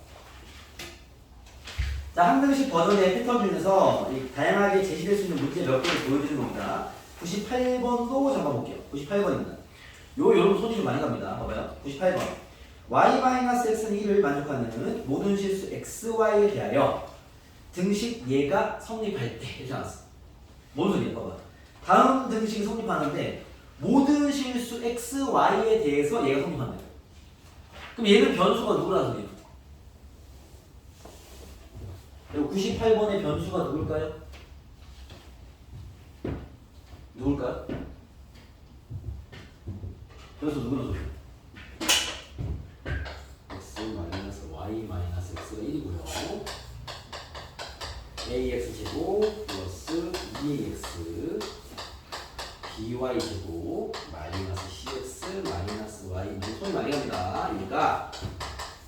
S1: 자, 항등식 버전의 패턴 중에서 다양하게 제시될 수 있는 문제 몇 개를 보여드리는 겁니다. 98번도 잠깐 볼게요. 98번입니다. 여러분 손이 좀 많이 갑니다. 봐봐요. 98번. y-x는 1을 만족하는 모든 실수 xy에 대하여 등식 예가 성립할 때 이렇게 나왔어. 뭔 소리야? 봐봐. 다음 등식이 성립하는데 모든 실수 xy에 대해서 얘가 성립한다. 그럼 얘는 변수가 누구라는 소리야? 그리고 98번의 변수가 누굴까요? 누굴까요? 변수 누구는 소리야? x-y-x가 1이고요. ax제곱 플러스 2ax by제곱 마이너스 cx 마이너스 y 손이 많이 갑니다. 그러니까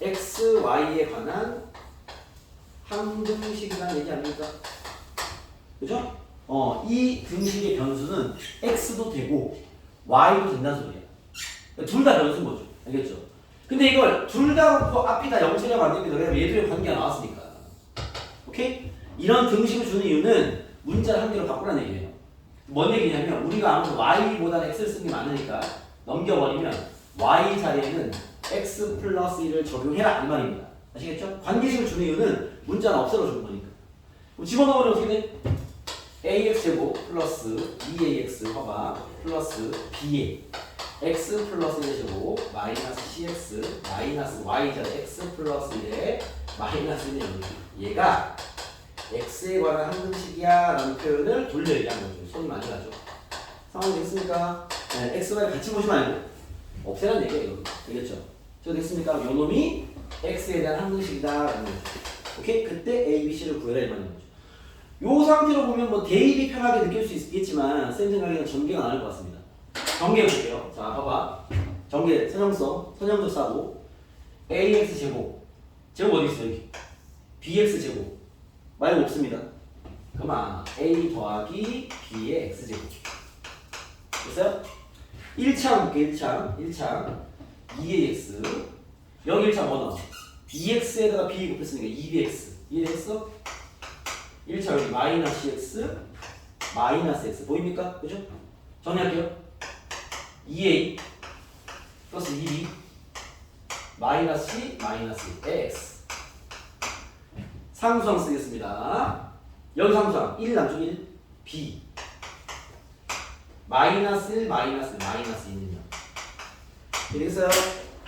S1: x, y에 관한 항등식이라는 얘기 아닙니까? 그죠? 이 등식의 변수는 x도 되고 y도 된다는 소리야. 둘 다 변수인 거죠. 알겠죠? 근데 이걸 둘 다 앞이 다 0처리하면 안 됩니다. 왜냐면 얘들의 관계가 나왔으니까. 오케이? 이런 등식을 주는 이유는 문자를 한 개로 바꾸라는 얘기예요. 뭔 얘기냐면 우리가 아무래도 y보다는 x를 쓰는 게 많으니까 넘겨버리면 y 자리에는 x 플러스 1을 적용해라 이 말입니다. 아시겠죠? 관계식을 주는 이유는 문자는 없애러 주는 거니까. 그럼 집어넣으면 어떻게 돼? ax제곱 플러스 2ax 봐봐 플러스 b에 x 플러스 1의 제곱 마이너스 cx 마이너스 y자리 x 플러스 1의 마이너스 1의 얘가 x에 관한 항등식이야 라는 표현을 돌려 얘기한 거죠. 손이 많이 가죠. 상황이 됐습니까? 네, x, y 같이 보지 말고 없애라는 얘기예요. 알겠죠? 저 됐습니까? 요 놈이 x에 대한 항등식이다 라는 거죠. 오케이? 그때 a, b, c를 구해라 이 말인 거죠. 요 상태로 보면 뭐 대입이 편하게 느낄 수 있겠지만 쌤 생각에는 전개가 나을 것 같습니다. 전개해 볼게요. 자, 봐봐. 전개 선형적 사고 ax 제곱 제곱 어디 있어요? 여기 bx 제곱 말고 없습니다. 그만 a 더하기 b의 x제곱 됐어요? 1차항 볼게. 1차항 2ax 여기 1차항 뭐 나와? 2x에다가 b 곱했으니까 2bx 이해됐어? 1차 여기 마이너스 x 마이너스 x 보입니까? 그죠? 정리할게요. 2a 플러스 2b 마이너스 c 마이너스 x 상수항 쓰겠습니다. 여기 상수항 1 남쪽 1 b 마이너스 1 마이너스 1 마이너스 2는요. 되겠어요?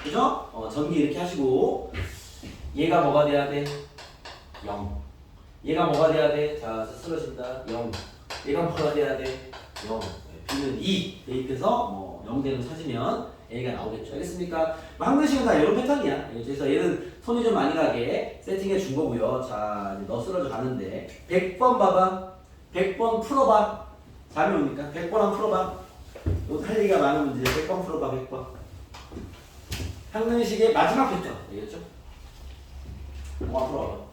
S1: 그죠? 전기 이렇게 하시고 얘가 뭐가 돼야 돼? 0 얘가 뭐가 돼야 돼? 자 쓰러진다 0 얘가 뭐가 돼야 돼? 0 b는 2 대입해서 뭐 0 되는 거 찾으면 a가 나오겠죠. 알겠습니까? 항등식은 다 이런 패턴이야. 그래서 얘는 손이 좀 많이 가게 세팅해 준 거고요. 자 이제 너 쓰러져 가는데 100번 봐봐. 100번 풀어봐. 잠이 오니까 100번 한 풀어봐. 할 얘기가 많은 문제 100번 풀어봐. 100번 항등식의 마지막 패턴 알겠죠? 한번 풀어봐.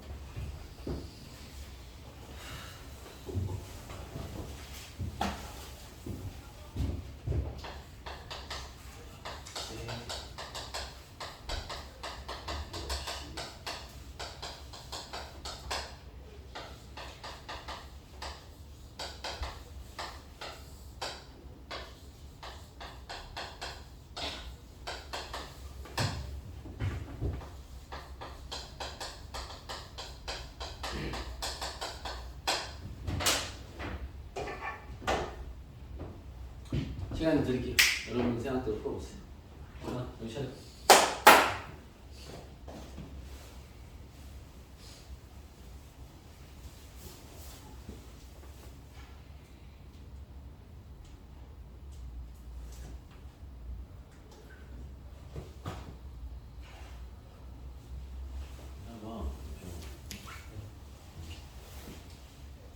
S1: 시간 드릴게요. 여러분 생각대로 풀어보세요. 하나, 여기 차례.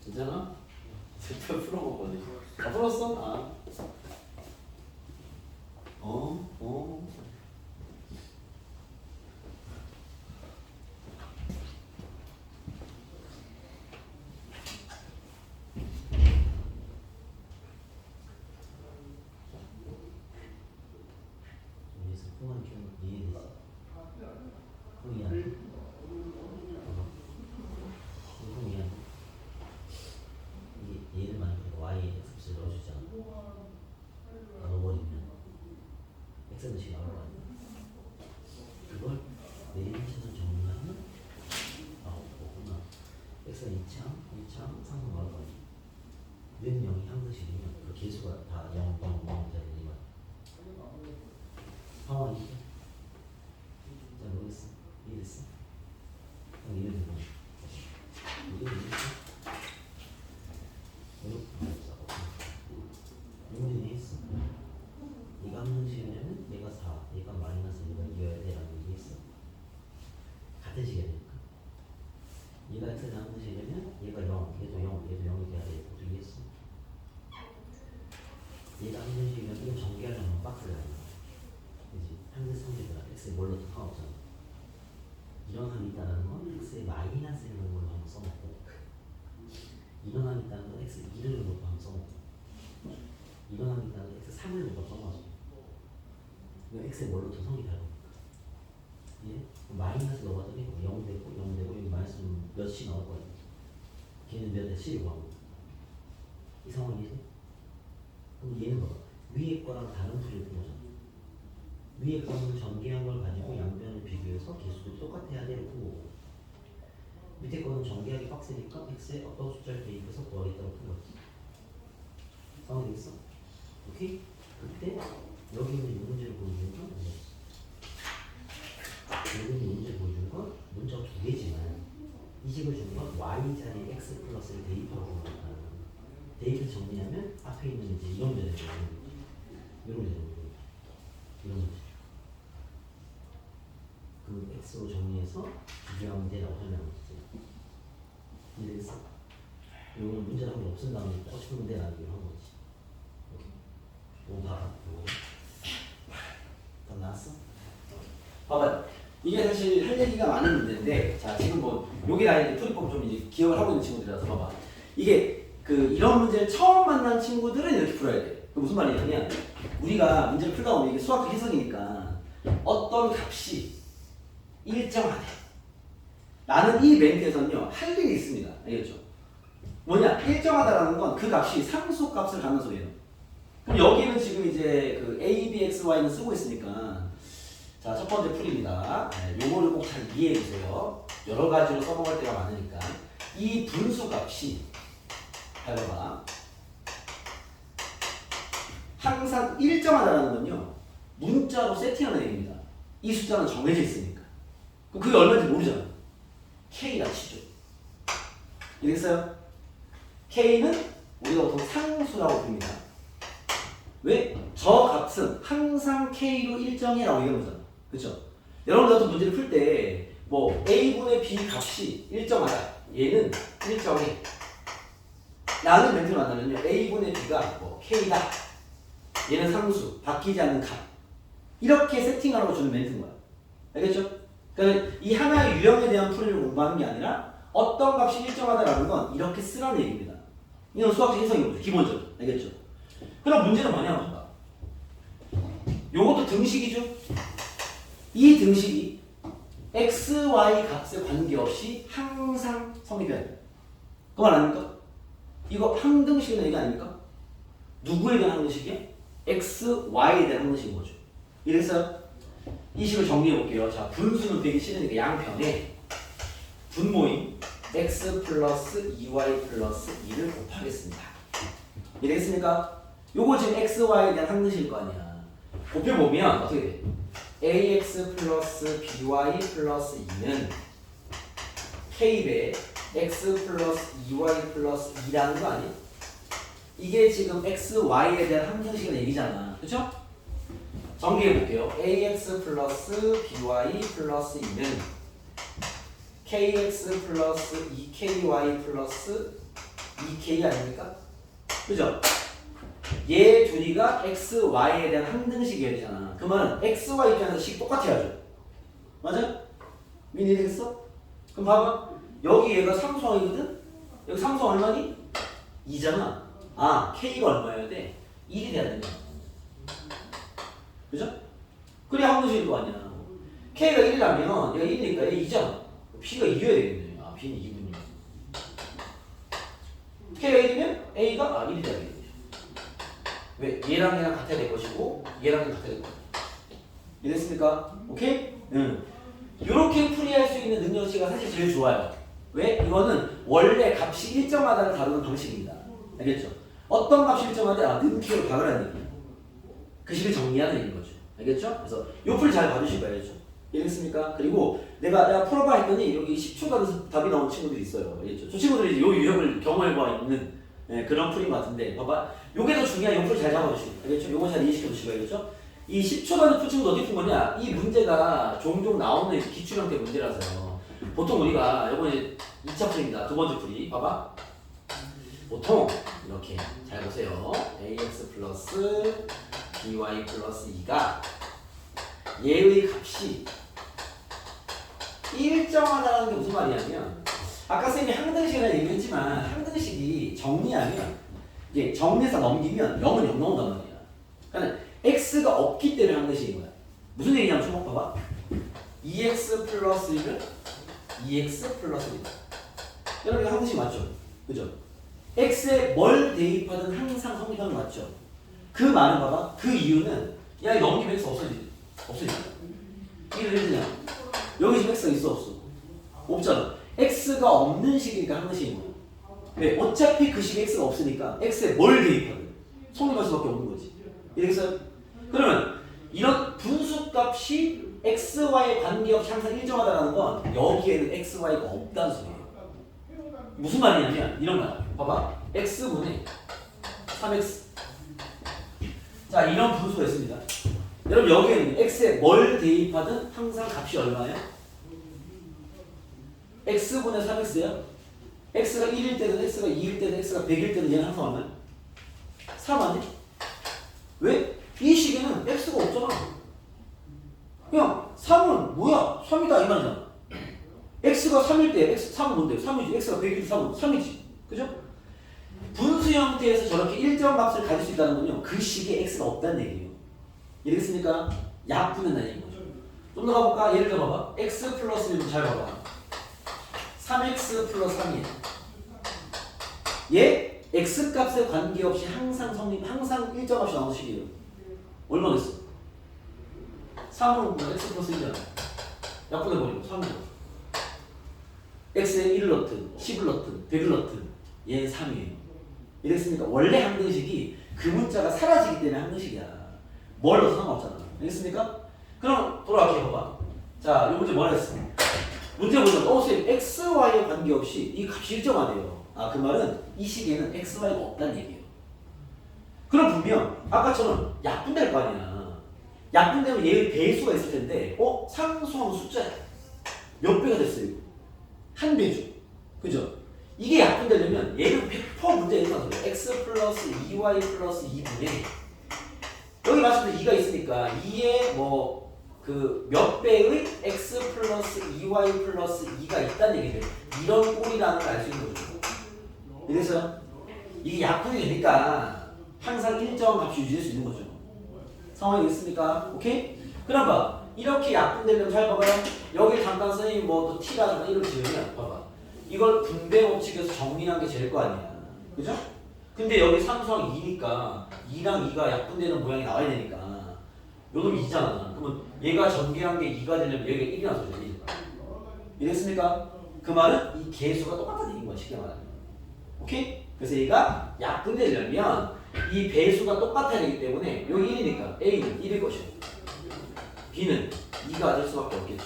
S1: 괜찮아? 제대로 풀어먹거든. 다 풀었어? 아. 어.
S2: 여기서 풍은 좀 이해되지? 풍이 안 돼? 풍이 안 돼? 이게 얘를 만약에 y에 x값을 넣어주잖아. 넣어버리면 x는 씩 나올 거 아니야? 그걸 내림차선 정리하면 없구나. x는 2창 상승 나올 거 아니야? 는 0이 항등식이면 그 개수가 다 0, 0, 0 되는 거야. 상황이 잘 모르겠어. 이해됐어? 형 이해된 거야? 이해됐어? 이문제 했어. 얘가 항등식이냐면 얘가 4, 얘가 마이너스 얘가 이겨야 돼 라는 얘기 했어. 같은 식이야 되니까. 얘가 x는 항등식이냐면 얘가 0, 얘도 0, 얘도 0이 돼야 돼. 그것도 이해했어. 얘가 항등식이면 이거 전개하려면 박스가 아니야. 그지? 항등 성질이라 x에 뭘로 상관없잖아. 이런 함이 있다는 건 x에 마이너스 1을 걸로 한번 써먹고, 이런 함이 있다는 건 x 2를 놓고 한번 써먹고, 이런 함이 있다는 건 x 3을 놓고 써먹어. 이거 x에 뭘로 더 성이 다르니까. 예? 마이너스 넣어봤더니 0 되고 0 되고 여기 마이너스 몇이 나올 거야. 걔는 몇 대 7이고 하고. 이 상황이지? 그럼 얘는 봐봐. 위에 거랑 다른 풀이를 푼 거잖아. 위에 거는 전개한 걸 가지고 양변을 비교해서 개수도 똑같아야 되는 거고, 밑에 거는 전개하기 빡세니까 x에 어떤 숫자를 대입해서 구하겠다고 푼 거지. 상황이 되겠어? 오케이? 그때 여기 있는 이 문제를 보여주는 건 뭐였어? 여기 있는 이 문제를 보여주는 건 문자가 두 개지만 이 식을 준 건 y 자리에 x 플러스를 대입하고 준 거니까 대입을 정리하면 앞에 있는 이제 이런 문제를 되는 거지. 이런 문제를 되는 거지. 이런 문제. 그 x로 정리해서 비교하면 되라고 설명한 거지. 이해됐어? 이거는 문제를 한번 없앤 다음에 싶은 문제 나누기로 한 거지. 이거 봐라. 다 나왔어?
S1: 봐봐요. 이게 사실 할 얘기가 많은 문제인데, 자 지금 뭐 여기다 이제 풀이법 좀 이제 기억을 하고 있는 친구들이라서 봐봐. 이게 그 이런 문제를 처음 만난 친구들은 이렇게 풀어야 돼. 그 무슨 말이냐면 우리가 문제를 풀다 보면 이게 수학적 해석이니까 어떤 값이 일정하대 라는 이 멘트에서는요 할 일이 있습니다. 알겠죠? 뭐냐? 일정하다라는 건 그 값이 상수 값을 갖는 소리예요. 그럼 여기는 지금 이제 그 a, b, x, y는 쓰고 있으니까, 자, 첫 번째 풀입니다. 네, 요거를 꼭 잘 이해해 주세요. 여러 가지로 써먹을 때가 많으니까. 이 분수 값이, 잘 봐봐. 항상 일정하다는 건요, 문자로 세팅하는 얘기입니다. 이 숫자는 정해져 있으니까. 그럼 그게 얼마인지 모르잖아. K라 치죠. 이해됐어요? K는 우리가 보통 상수라고 부릅니다. 왜? 저 값은 항상 K로 일정해라고 얘기하는 거잖아. 그쵸? 여러분들 문제를 풀 때 뭐 A분의 B 값이 일정하다. 얘는 일정해. 라는 멘트를 만나면요. A분의 B가 뭐 K다. 얘는 상수. 바뀌지 않는 값. 이렇게 세팅하라고 주는 멘트인 거야. 알겠죠? 그러니까 이 하나의 유형에 대한 풀이를 공부하는 게 아니라 어떤 값이 일정하다라는 건 이렇게 쓰라는 얘기입니다. 이건 수학적 해석인 거죠. 기본적으로. 알겠죠? 그럼 문제는 뭐냐 봐봐. 요것도 등식이죠. 이 등식이 x, y 값에 관계없이 항상 성립해야 돼. 그 말 아닙니까? 이거 항등식이라는 얘기 아닙니까? 누구에 대한 항등식이야? x, y에 대한 항등식인 거죠. 이래서 이 식을 정리해 볼게요. 자, 분수는 되기 싫으니까 양편에 분모임 x 플러스 2y 플러스 2를 곱하겠습니다. 이해됐습니까? 요거 지금 x, y에 대한 항등식일 거 아니야. 곱해보면 어떻게 돼? ax 플러스 by 플러스 2는 k배 x 플러스 2y 플러스 2라는 거 아니야? 이게 지금 x, y에 대한 항등식이라는 얘기잖아. 그쵸? 정리해볼게요. ax 플러스 by 플러스 2는 kx 플러스 2ky 플러스 2k 아닙니까? 그죠? 얘 둘이가 x, y에 대한 항등식이어야 되잖아. 그 말은 x, y 입장에서 식 똑같아야죠. 맞아? 민이 되겠어? 그럼 봐봐. 여기 얘가 상수항이거든? 여기 상수항 얼마니? 2잖아. 아, k가 얼마여야 돼? 1이 돼야 되냐? 그죠? 그래야 항등식일 거 아니야. k가 1이라면 얘가 1이니까 얘 2잖아. p가 2여야 되겠네. 아, b는 2군요. k가 1이면 a가 1이 돼야 되겠네. 왜? 얘랑 얘랑 같아야 될 것이고 얘랑 얘랑 같아야 될 것이고. 이해됐습니까? 오케이? 응. 요렇게 풀이할 수 있는 능력치가 사실 제일 좋아요. 왜? 이거는 원래 값이 일정하다를 다루는 방식입니다. 알겠죠? 어떤 값이 일정하다? 아, 는키로 박으라는 얘기예요. 그 식을 정리하는 얘기인 거죠. 알겠죠? 그래서 요 풀 잘 봐주실 거예요. 알겠죠? 이해됐습니까? 그리고 내가 풀어봐 했더니 여기 10초 단에서 답이 나온 친구들이 있어요. 알겠죠? 저 친구들이 요 유형을 경험해봐 있는 그런 풀인 것 같은데 봐봐. 요게 더 중요한 요 풀 잘 잡아주시고 알겠죠? 요거 잘 이해시켜 주시고 알겠죠? 이 10초 단위 풀 친구도 어디 푼 거냐? 이 문제가 종종 나오는 기출 형태 문제라서요. 보통 우리가 요거 이제 2차 풀입니다. 두 번째 풀이 봐봐. 보통 이렇게 잘 보세요. ax 플러스 by 플러스 2가 얘의 값이 일정하다는 게 무슨 말이냐면 아까 쌤이 항등식이라는 얘기를 했지만 항등식이 정리하면 이게 정리해서 넘기면 0은 0 나온단 말이야. 그러니까 x가 없기 때문에 항등식인 거야. 무슨 얘기냐면 주목 봐봐. 2x 플러스 1은 2x 플러스 1. 여러분 이거 항등식 맞죠? 그죠? x에 뭘 대입하든 항상 성립하는 거 맞죠? 그 말은 봐봐. 그 이유는 야 이거 넘기면 x 없어지잖아. 1을 1냐? 여기 지금 x가 있어 없어? 없잖아. x가 없는 식이니까 항등식인 거야. 왜? 어차피 그 식에 x가 없으니까 x에 뭘 대입하든 성립할 수밖에 없는 거지. 이해겠어요? 그러면 이런 분수값이 x, y에 관계없이 항상 일정하다는 건 여기에는 x, y가 없다는 소리예요. 무슨 말이냐면 이런 말. 봐봐. x분의 3x. 자, 이런 분수가 있습니다. 여러분 여기에는 x에 뭘 대입하든 항상 값이 얼마예요? x분의 3x예요. x가 1일 때든 x가 2일 때든 x가 100일 때든 얘는 항상 얼마야? 3 아니야? 왜? 이 식에는 x가 없잖아. 그냥 3은 뭐야? 3이다 이 말이잖아. x가 3일 때 3은 뭔데? 3이지. x가 100일 때 3이지. 그죠? 분수 형태에서 저렇게 일정 값을 가질 수 있다는 건요. 그 식에 x가 없다는 얘기예요. 이해됐습니까? 약분한다는 얘기인 거죠. 좀 더 가볼까? 예를 들어 봐봐. x 플러스 1도 잘 봐봐. 3x 플러스 3이야. 얘 x값에 관계없이 항상 항상 일정 값이 나오는 식이에요. 얼마겠어? 3은 x 플러스 1이잖아. 약분해버리고 3은 x에 1을 넣든 10을 넣든 100을 넣든 얘는 3이에요. 이랬습니까? 원래 항등식이 그 문자가 사라지기 때문에 항등식이야. 뭘 넣어도 상관없잖아. 알겠습니까? 그럼 돌아갈게 봐봐. 자, 이 문제 뭐라 했어? 문제 보면 쌤 x, y에 관계없이 이 값이 일정하대요. 아, 그 말은 이 식에는 x, y가 없다는 얘기예요. 그럼 분명 아까처럼 약분될 거 아니야. 약분되면 얘의 배수가 있을 텐데 상수항 숫자야. 몇 배가 됐어요? 한 배죠. 그죠? 이게 약분되려면 얘는 100% 문제에 있어서 x 플러스 2y 플러스 2분의 여기 맞추면 2가 있으니까 2의 몇 배의 x 플러스 2y 플러스 2가 있다는 얘기죠. 이런 꼴이라는 걸 알 수 있는 거죠. 이래서 이게 약분이 되니까 항상 일정 값이 유지될 수 있는 거죠. 상황이 있습니까? 오케이? 그럼 봐. 이렇게 약분되면 잘 봐봐요. 여기 잠깐 선생님 또 t라든가 이런 지으면 봐봐. 이걸 분배 법칙에서 정리한 게 제일 거 아니야. 그죠? 근데 여기 상수항 2니까 2랑 2가 약분되는 모양이 나와야 되니까 요 놈이 2잖아. 그러면 얘가 전개한 게 2가 되려면 여기가 1이 나와서 되지. 이랬습니까? 그 말은 이 개수가 똑같다는 얘기인 거야. 쉽게 말하면. 오케이? 그래서 얘가 약분되려면 이 배수가 똑같아야 되기 때문에 여기 1이니까 A는 1일 것이고 B는 2가 될 수밖에 없겠죠.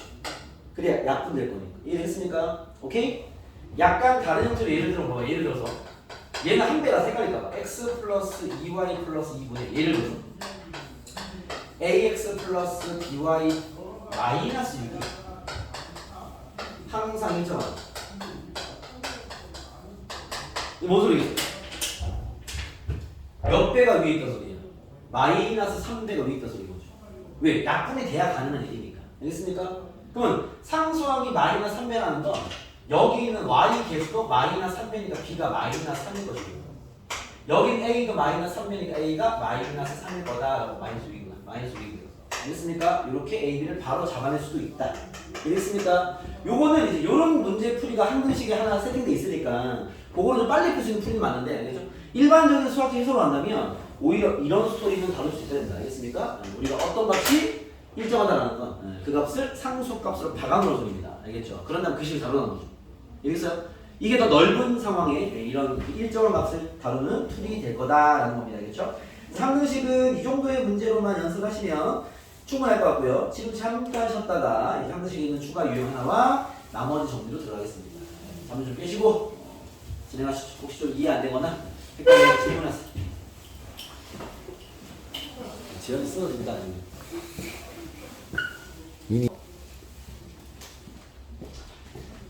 S1: 그래야 약분될 거니까. 이해됐습니까? 오케이? 약간 다른 형태로 예를 들어 봐봐. 예를 들어서 얘는 한 배가 헷갈릴까봐 x 플러스 2y 플러스 2분의 예를 들어서 ax 플러스 by 마이너스 6이 항상 일정하다. 이게 뭔 소리겠어요? 몇 배가 위에 있다 소리야? 마이너스 3배가 위에 있다 소리 거죠. 왜? 약분이 돼야 가능한 얘기니까. 알겠습니까? 그러면 상수항이 마이너스 3배라는 건 여기 있는 y 개수도 마이너스 3배니까 b가 마이너스 3일 것이고 여긴 a가 마이너스 3배니까 a가 마이너스 3일 거다라고 마이너스 6이구나. 마이너스 6이 알겠습니까? 이렇게 A, B를 바로 잡아낼 수도 있다. 알겠습니까? 요거는 이제 요런 문제 풀이가 한 등식에 하나 세팅돼 있으니까 그거를 좀 빨리 풀 수 있는 풀이는 맞는데 알겠죠? 일반적인 수학적 해석으로 한다면 오히려 이런 스토리는 다룰 수 있어야 된다. 알겠습니까? 우리가 어떤 값이 일정하다라는 건 그 값을 상수값으로 박아놓은 소리입니다. 알겠죠? 그런 다음 그 식을 다루는 거죠. 알겠어요? 이게 더 넓은 상황에 이런 일정한 값을 다루는 툴이 될 거다라는 겁니다. 알겠죠? 3등식은 이 정도의 문제로만 연습하시면 충분할 것 같고요. 지금 잠깐 쉬었다가 3등식에 있는 추가 유형 하나와 나머지 정리로 들어가겠습니다. 잠을 좀 깨시고 진행하시죠. 혹시 좀 이해 안 되거나 헷갈리면 질문하세요. 지연이 쓰러진다.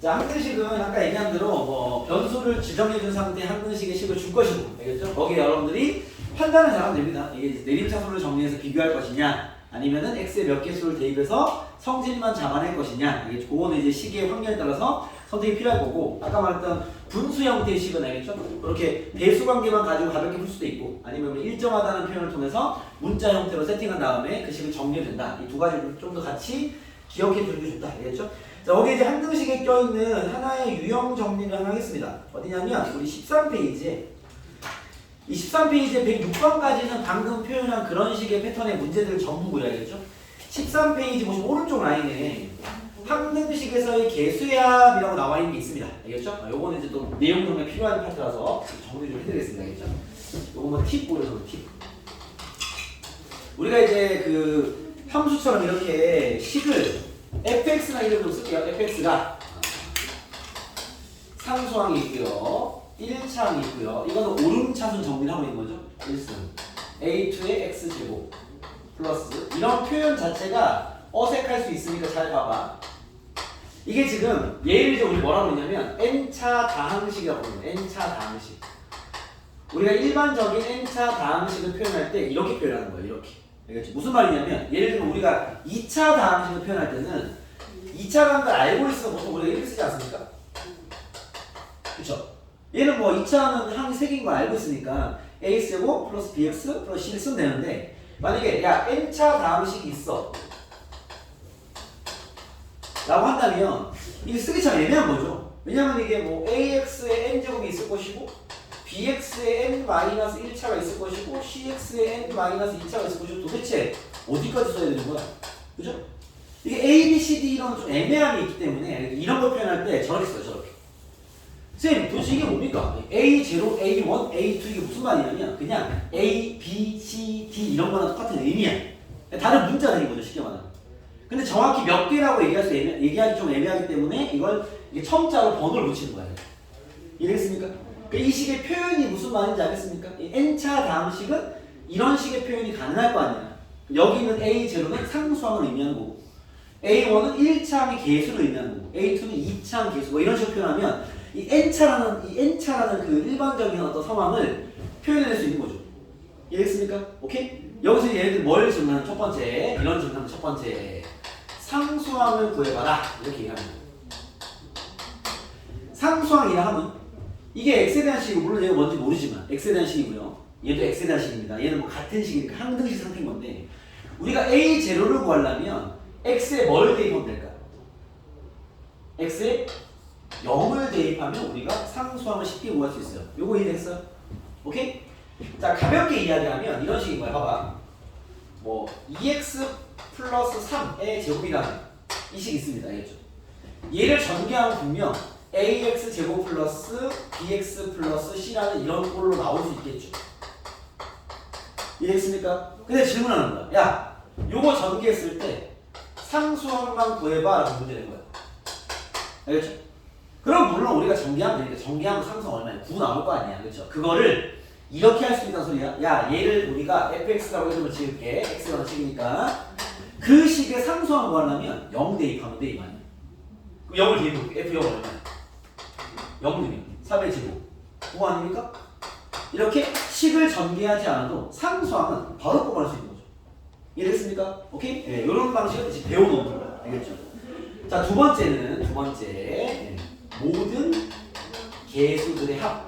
S1: 자, 항등식은 아까 얘기한 대로 뭐 변수를 지정해준 상태의 항등식의 식을 줄 것이고, 알겠죠? 거기에 여러분들이 판단을 잘하면 됩니다. 이게 내림차순을 정리해서 비교할 것이냐, 아니면은 x의 몇 개수를 대입해서 성질만 잡아낼 것이냐, 이게 그거는 이제 식의 확률에 따라서 선택이 필요할 거고, 아까 말했던 분수 형태의 식은 알겠죠? 그렇게 배수 관계만 가지고 가볍게 풀 수도 있고, 아니면 일정하다는 표현을 통해서 문자 형태로 세팅한 다음에 그 식을 정리해도 된다. 이 두 가지를 좀 더 같이 기억해 두는 게 좋다. 알겠죠? 자, 여기 이제 항등식에 껴있는 하나의 유형 정리를 하나 하겠습니다. 어디냐면, 우리 13페이지에, 이 13페이지에 106번까지는 방금 표현한 그런 식의 패턴의 문제들을 전부 보여야겠죠? 13페이지 보시면 오른쪽 라인에 항등식에서의 개수합이라고 나와 있는 게 있습니다. 알겠죠? 요거는 이제 또 내용 정리 필요한 파트라서 정리 좀 해드리겠습니다. 알겠죠? 요거 뭐 팁 보여서 팁. 우리가 이제 그 함수처럼 이렇게 식을 fx나 이름으로 쓸게요. fx가 상수항이 있고요. 1차항이 있고요. 이거는 오름차순 정리를 하고 있는 거죠. 1승 a2의 x제곱 플러스 이런 표현 자체가 어색할 수 있으니까 잘 봐봐. 이게 지금 얘를 이제 우리 뭐라고 했냐면 n차 다항식이라고 합니다. n차 다항식. 우리가 일반적인 n차 다항식을 표현할 때 이렇게 표현하는 거예요. 이렇게. 알겠죠? 무슨 말이냐면 예를 들면 우리가 2차 다항식을 표현할 때는 2차라는 걸 알고 있으면 보통 우리가 이렇게 쓰지 않습니까? 그쵸? 얘는 뭐 2차는 항이 3개인 거 알고 있으니까 ax제곱 플러스 bx 플러스 c를 쓰면 되는데 만약에 야 n차 다항식이 있어 라고 한다면 이게 쓰기 참 애매한 거죠. 왜냐면 이게 뭐 ax의 n제곱이 있을 것이고 bx의 n-1차가 있을 것이고 cx의 n-2차가 있을 것이고 도대체 어디까지 써야 되는 거야? 그죠? 이게 a, b, c, d 이런 좀 애매함이 있기 때문에 이런 걸 표현할 때 저렇게 써요. 저렇게. 쌤 도대체 이게 뭡니까? A0, A1, A2 이게 무슨 말이냐면 그냥 A, B, C, D 이런 거랑 똑같은 의미야. 다른 문자들인 거죠. 쉽게 말하면. 근데 정확히 몇 개라고 얘기하기 좀 애매하기 때문에 이걸 이게 첨자로 번호를 붙이는 거예요. 이해됐습니까? 이 식의 표현이 무슨 말인지 알겠습니까? 이 n차 다항식은 이런 식의 표현이 가능할 거 아니야. 여기 있는 A0는 상수항을 의미하는 거고 A1은 1차항의 개수를 의미하는 거고 A2는 2차항 개수 뭐 이런 식으로 표현하면 이 n차라는 그 일반적인 어떤 상황을 표현해낼 수 있는 거죠. 이해됐습니까? 오케이? 여기서 예를 들면 뭘 질문하는 첫 번째 이런 질문하는 첫 번째 상수항을 구해봐라 이렇게 얘기합니다. 상수항이라 하면 이게 x에 대한 식이고 물론 얘가 뭔지 모르지만 x에 대한 식이고요. 얘도 x에 대한 식입니다. 얘는 뭐 같은 식이니까 항등식 상태인 건데 우리가 a0를 구하려면 x에 뭘 대입하면 될까? x에 0을 대입하면 우리가 상수항을 쉽게 구할 수 있어요. 요거 이해됐어요? 오케이? 자 가볍게 이야기하면 이런 식인 거야. 봐봐. 뭐 2x 플러스 3의 제곱이라는 이 식 있습니다. 알겠죠? 얘를 전개하면 분명 ax 제곱 플러스 bx 플러스 c라는 이런 꼴로 나올 수 있겠죠. 이해했습니까? 근데 질문하는 거야. 야, 요거 전개했을 때 상수항만 구해봐 라고 문제 낸 거야. 알겠죠? 그럼 물론 우리가 전개하면 되니까 전개하면 상수항 얼마야? 9 나올 거 아니야. 그렇죠? 그거를 이렇게 할 수 있다는 소리야. 야, 얘를 우리가 fx라고 이름을 지을게. x라는 식이니까 그 식의 상수항을 구하려면 0 대입하면 돼, 이만이. 그럼 0을 대입해볼게. f0 얼마야? 0 넣으면 4의 제곱 9 아닙니까? 이렇게 식을 전개하지 않아도 상수항은 바로 뽑아낼 수 있는 거죠. 이해됐습니까? 오케이? 네, 이런 방식을 이제 배워놓는 거야. 알겠죠? 자, 두 번째 모든 개수들의 합.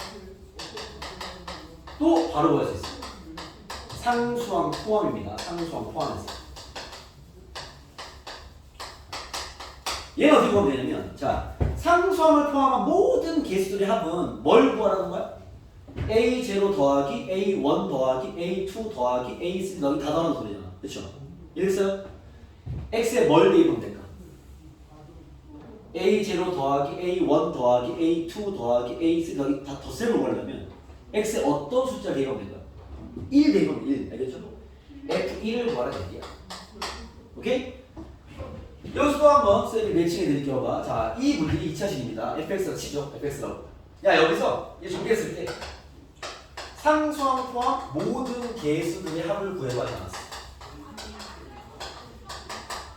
S1: 또 바로 구할 수 있어요. 상수항 포함입니다. 상수항 포함해서. 얘는 어떻게 보면 되냐면, 자, 상수항을 포함한 모든 개수들의 합은 뭘 구하라는 거야? A0 더하기 A1 더하기 A2 더하기 A3 더하기 다 더하는 소리잖아. 그쵸? 이랬어요? X에 뭘 대입하면 될까? A0 더하기 A1 더하기 A2 더하기 A3 더하기 다 덧셈을 구하려면 X에 어떤 숫자를 대입하면 될까? 1 대입하면 1. 알겠죠? F1을 구하라 얘기야. 오케이? 여기서 또 한번 쌤이 매칭해 드릴게요. 봐. 자, 이 문제이 2차식입니다. fx라고 치죠. fx라고. 야, 여기서 이 전개했을 때 상수항 포함 모든 개수들의 합을 구해봐지 않았어.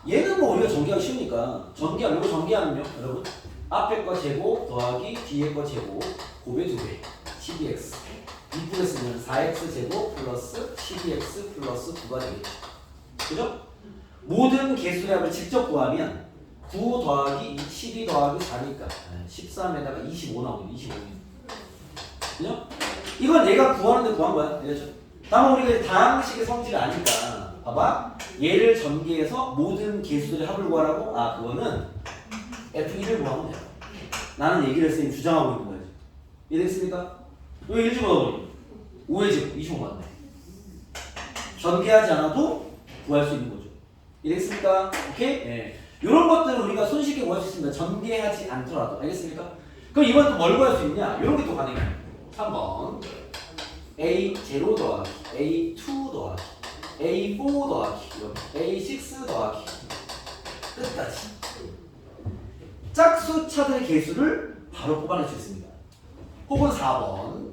S1: 얘는 뭐 우리가 전개하기 쉬우니까 이거 전개하면요, 여러분 앞에 거 제곱 더하기 뒤에 거 제곱 곱의 2배 12x 이쁘게 쓰면 4x 제곱 플러스 12x 플러스 9가 되겠죠. 그죠? 모든 개수의 합을 직접 구하면 9 더하기 12 더하기 4니까 13에다가 25 나오거든요. 25는. 그죠? 이건 얘가 구하는데 구한 거야. 알겠죠? 다만 우리가 다항식의 성질을 아니까 봐봐. 얘를 전개해서 모든 개수들의 합을 구하라고? 아, 그거는 F1을 구하면 돼요. 나는 얘기를 쌤이 주장하고 있는 거예요. 이해됐습니까? 왜 1 집어넣어버려? 5의 제곱 25 맞네. 전개하지 않아도 구할 수 있는 거죠. 이해됐습니까? 오케이? 네. 이런 것들은 우리가 손쉽게 구할 수 있습니다. 전개하지 않더라도. 알겠습니까? 그럼 이번 또 뭘 구할 수 있냐? 이런 게 또 가능해요. 3번 A0 더하기 A2 더하기 A4 더하기 A6 더하기 끝까지 짝수차들의 개수를 바로 뽑아낼 수 있습니다. 혹은 4번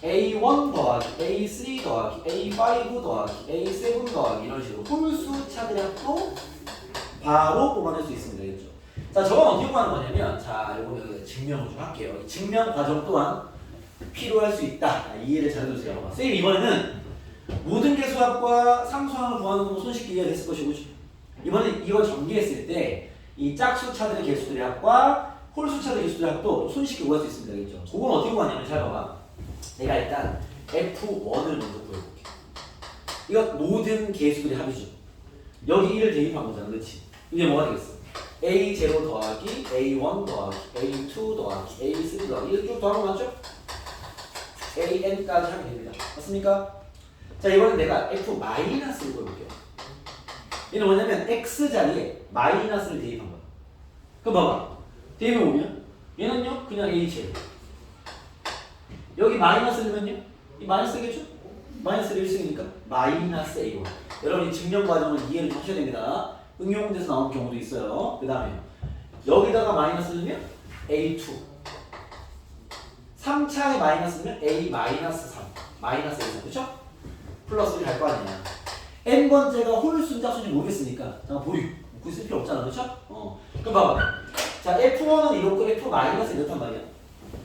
S1: A1 더하기 A3 더하기 A5 더하기 A7 더하기 이런 식으로 홀수차들의 합도 바로 뽑아낼 수 있습니다. 그렇죠? 자, 저건 어떻게 하는 거냐면, 자, 이거 여기 증명을 좀 할게요. 증명 과정 또한 필요할 수 있다. 이해를 잘해주세요. 선생님 이번에는 모든 개수합과 상수항을 구하는 건 손쉽게 이해가 됐을 것이고, 이번에 이걸 전개했을 때 이 짝수차들의 개수들의 합과 홀수차들의 개수들의 합도 손쉽게 구할 수 있습니다. 그렇죠? 그건 어떻게 구하냐면, 잘 봐봐. 내가 일단 F1을 먼저 구해볼게. 이거 모든 개수들의 합이죠. 여기 1을 대입한 거잖아. 그렇지? 이게 뭐가 되겠어? A0 더하기 A1 더하기 A2 더하기 A3 더하기 이렇게 쭉 더하는 거 맞죠? AN까지 하면 됩니다. 맞습니까? 자, 이번엔 내가 F-를 구해볼게요. 얘는 뭐냐면 X 자리에 마이너스를 대입한 거야. 그럼 봐봐. 대입해보면 얘는요 그냥 A제곱. 여기 마이너스 넣으면요 이 마이너스겠죠? 마이너스가 1승이니까 마이너스 A1. 여러분 이 증명 과정을 이해를 하셔야 됩니다. 응용돼서 나오는 경우도 있어요. 그 다음에 여기다가 마이너스 넣으면 A2 3차에 마이너스 넣으면 A-3 마이너스 A3 그쵸? 플러스를 갈 거 아니냐. n번째가 홀수인지 짝수인지 모르겠으니까 잠깐 보류 굳이 쓸 필요 없잖아. 그쵸? 그럼 봐봐. 자, F1은 이렇고 F- 이렇단 말이야.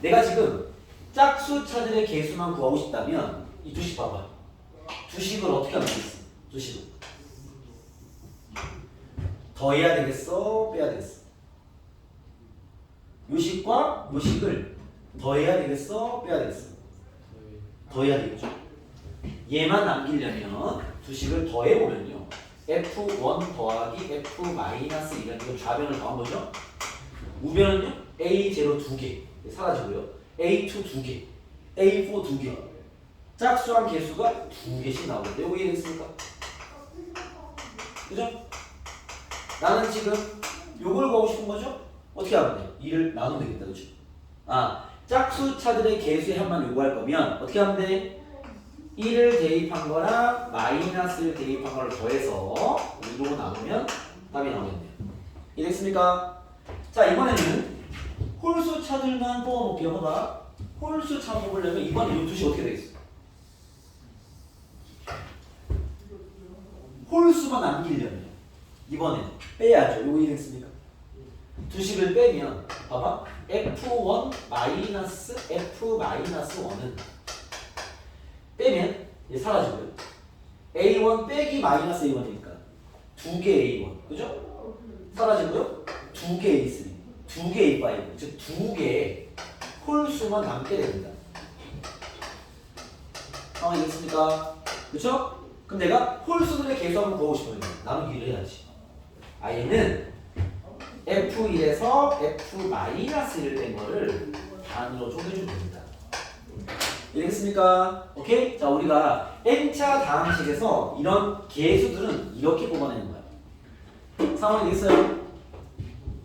S1: 내가 지금 짝수차들의 개수만 구하고 싶다면 이 두 식 봐봐. 두 식을 어떻게 하면 되겠어? 두 식을 더해야 되겠어? 빼야 되겠어? 요 식과 요 식을 더해야 되겠어? 빼야 되겠어? 더해야 되겠죠? 얘만 남기려면 두 식을 더해보면요 F1 더하기 F-1 이거 좌변을 더한 거죠? 우변은요 A0 2개 사라지고요 A2 2개 A4 2개 짝수한 개수가 2개씩 나오는데 이거 이해됐습니까? 그죠? 나는 지금 요걸 구하고 싶은 거죠? 어떻게 하면 돼? 2를 나누면 되겠다. 그죠? 아, 짝수차들의 개수의 합만 요구할 거면 어떻게 하면 돼? 1을 대입한 거랑 마이너스를 대입한 거를 더해서 이로 나누면 답이 나오겠네요. 이해됐습니까? 자, 이번에는 홀수 차들만 뽑아볼게요. 봐봐. 홀수 차 뽑으려면 이번에 이 두식 어떻게 되겠어? 홀수만 남기려면 이번에 빼야죠. 요거 이해됐습니까? 두식을 빼면 봐봐. F1 마이너스 F 마이너스 1은 빼면 이제 사라지고요. A1 빼기 마이너스 A1이니까 2개 A1 그죠? 사라지고요. 2개 A3 2개 A5 즉 2개의 홀수만 남게 됩니다. 상황이 됐습니까? 그쵸? 그럼 내가 홀수들의 개수 한번 구하고 싶으면 나누기를 해야지. I는 F1에서 F-1을 뺀 거를 반으로 쪼개주면 됩니다. 이해됐습니까? 오케이? 자, 우리가 n차 다항식에서 이런 개수들은 이렇게 뽑아내는 거야. 상황이 됐어요?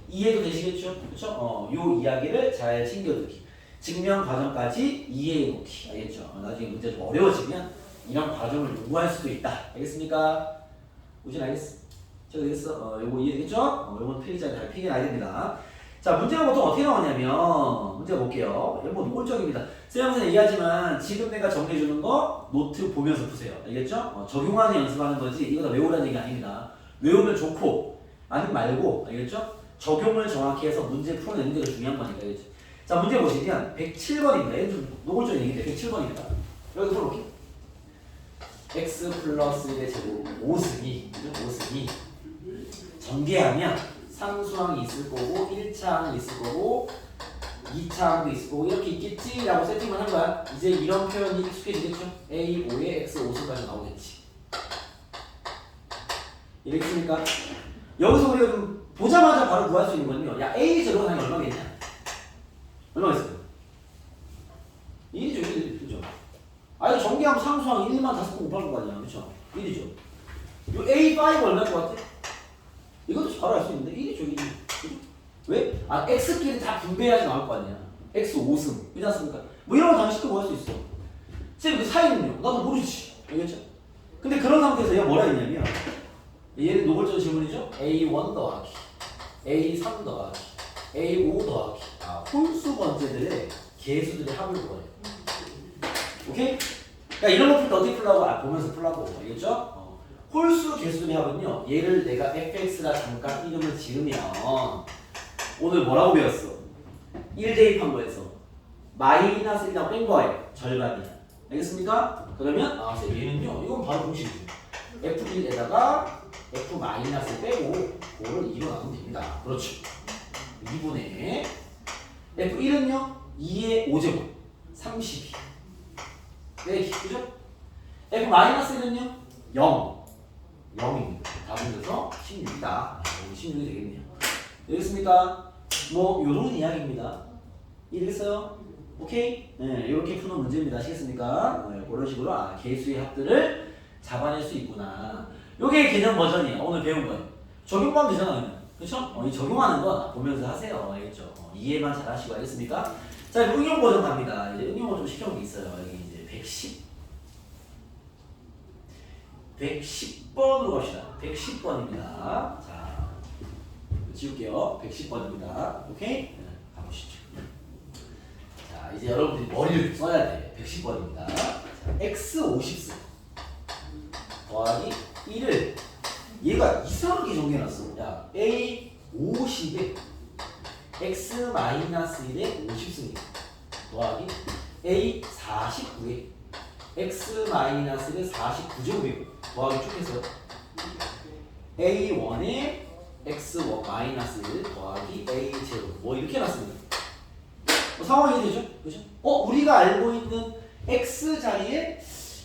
S1: 이해도 되시겠죠? 그쵸? 요 이야기를 잘 챙겨두기. 증명 과정까지 이해해놓기. 알겠죠? 나중에 문제 좀 어려워지면 이런 과정을 요구할 수도 있다. 알겠습니까? 우진 알겠어? 저 되겠어? 요거 이해되겠죠? 요건 필기자에 잘 필기해놔야 됩니다. 자, 문제가 보통 어떻게 나오냐면 문제 볼게요. 이거 뭐 노골적입니다. 쌤한테 얘기하지만 지금 내가 정리해주는 거 노트 보면서 푸세요. 알겠죠? 적용하는 연습하는 거지 이거 다 외우라는 얘기 아닙니다. 외우면 좋고 아니면 말고 알겠죠? 적용을 정확히 해서 문제 풀어내는 게 더 중요한 거니까 알겠죠? 자, 문제 보시면 107번입니다. 얘는 좀 노골적인 얘기인데 107번입니다. 여기 풀어볼게요. x 플러스 1의 제곱 5승이 그죠? 5승이 전개하면 상수항이 있을 거고 1차항이 있을 거고 2차항도 있을 거고 이렇게 있겠지? 라고 세팅만 한 거야. 이제 이런 표현이 익숙해지겠죠? A5에 X 5승까지 나오겠지. 이해됐습니까? 여기서 우리가 좀 보자마자 바로 구할 수 있는 건요. 야, A 제로가 당연히 얼마겠냐? 얼마겠어요? 1이죠, 1. 그죠? 아니, 전개하면 상수항 1만 5번 곱할 거 아니야. 그쵸? 1이죠. 요 A5 얼마일 것 같아? 이것도 바로 알 수 있는데 1이죠, 1. 그죠? 왜? 아, X끼리 다 분배해야지 나올 거 아니야. X 5승. 그렇지 않습니까? 뭐 이런 거 당연히 쉽게 구할 수 있어. 쌤, 그 사이는요? 나도 모르지. 알겠죠? 근데 그런 상태에서 얘가 뭐라 했냐면 얘는 노골적인 질문이죠? A1 더하기 A3 더하기 A5 더하기 홀수 번째들의 개수들의 합을 구해요. 오케이? 그러니까 이런 거 풀 때 어떻게 풀라고? 보면서 풀라고. 알겠죠? 홀수 개수들의 합은요. 얘를 내가 fx라 잠깐 이름을 지으면 오늘 뭐라고 배웠어? 1 대입한 거에서 마이너스 1이라고 뺀 거예요. 절반이야. 알겠습니까? 그러면 얘는요. 이건 바로 공식이죠. f1에다가 f-을 빼고 그거를 2로 나누면 됩니다. 그렇죠. 2분의 f1은요. 2의 5제곱 32 빼기 그죠? f-1은요. 0입니다. 답은 그래서 16이다. 16이 되겠네요. 되겠습니까? 뭐 요런 이야기입니다. 이해됐어요? 오케이? 네, 이렇게 푸는 문제입니다. 아시겠습니까? 그런 식으로 개수의 합들을 잡아낼 수 있구나. 요게 개념 버전이에요. 오늘 배운 거예요. 적용만 되잖아요. 그렇죠? 이 적용하는 건 보면서 하세요. 알겠죠? 이해만 잘 하시고 알겠습니까? 자, 응용 버전 갑니다. 이제 응용을 좀 시켜놓은 게 있어요. 여기 이제 110번으로 갑시다. 110번입니다. 자, 지울게요. 110번입니다. 오케이? 네, 가보시죠. 자, 이제 여러분들이 머리를 써야 돼. 110번입니다. 자, x 50승 더하기 1을 얘가 이상하게 정해놨어. 야, a 50에 x 마이너스 1에 50승이야. 더하기 a 49에 x 마이너스 1에 49제곱이고 더하기 쭉 해서 a1에 x 마이너스 1 더하기 a 제곱 뭐 이렇게 해놨습니다. 상황이 되죠? 그죠? 우리가 알고 있는 x 자리에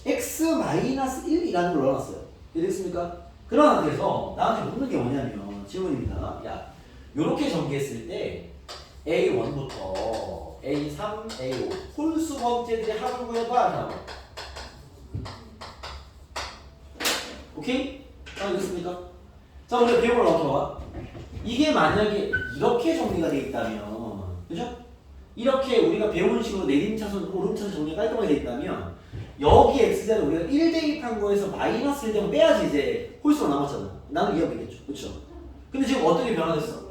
S1: x 마이너스 1이라는 걸 넣어놨어요. 이해됐습니까? 그런 상태에서 나한테 묻는 게 뭐냐면 질문입니다. 야, 요렇게 전개했을 때 A1부터 A3, A5 홀수 번째들의 합을 구해봐 하고. 오케이? 알겠습니까? 자, 우리가 배운 걸 어떻게 봐? 이게 만약에 이렇게 정리가 되어 있다면, 그죠? 이렇게 우리가 배운 식으로 내림차순, 오름차순 정리가 깔끔하게 되어 있다면 여기 x자를 우리가 1 대입한 거에서 마이너스 1 되면 빼야지 이제 홀수로 남았잖아. 나는 이해가 되겠죠. 그쵸? 근데 지금 어떻게 변화됐어?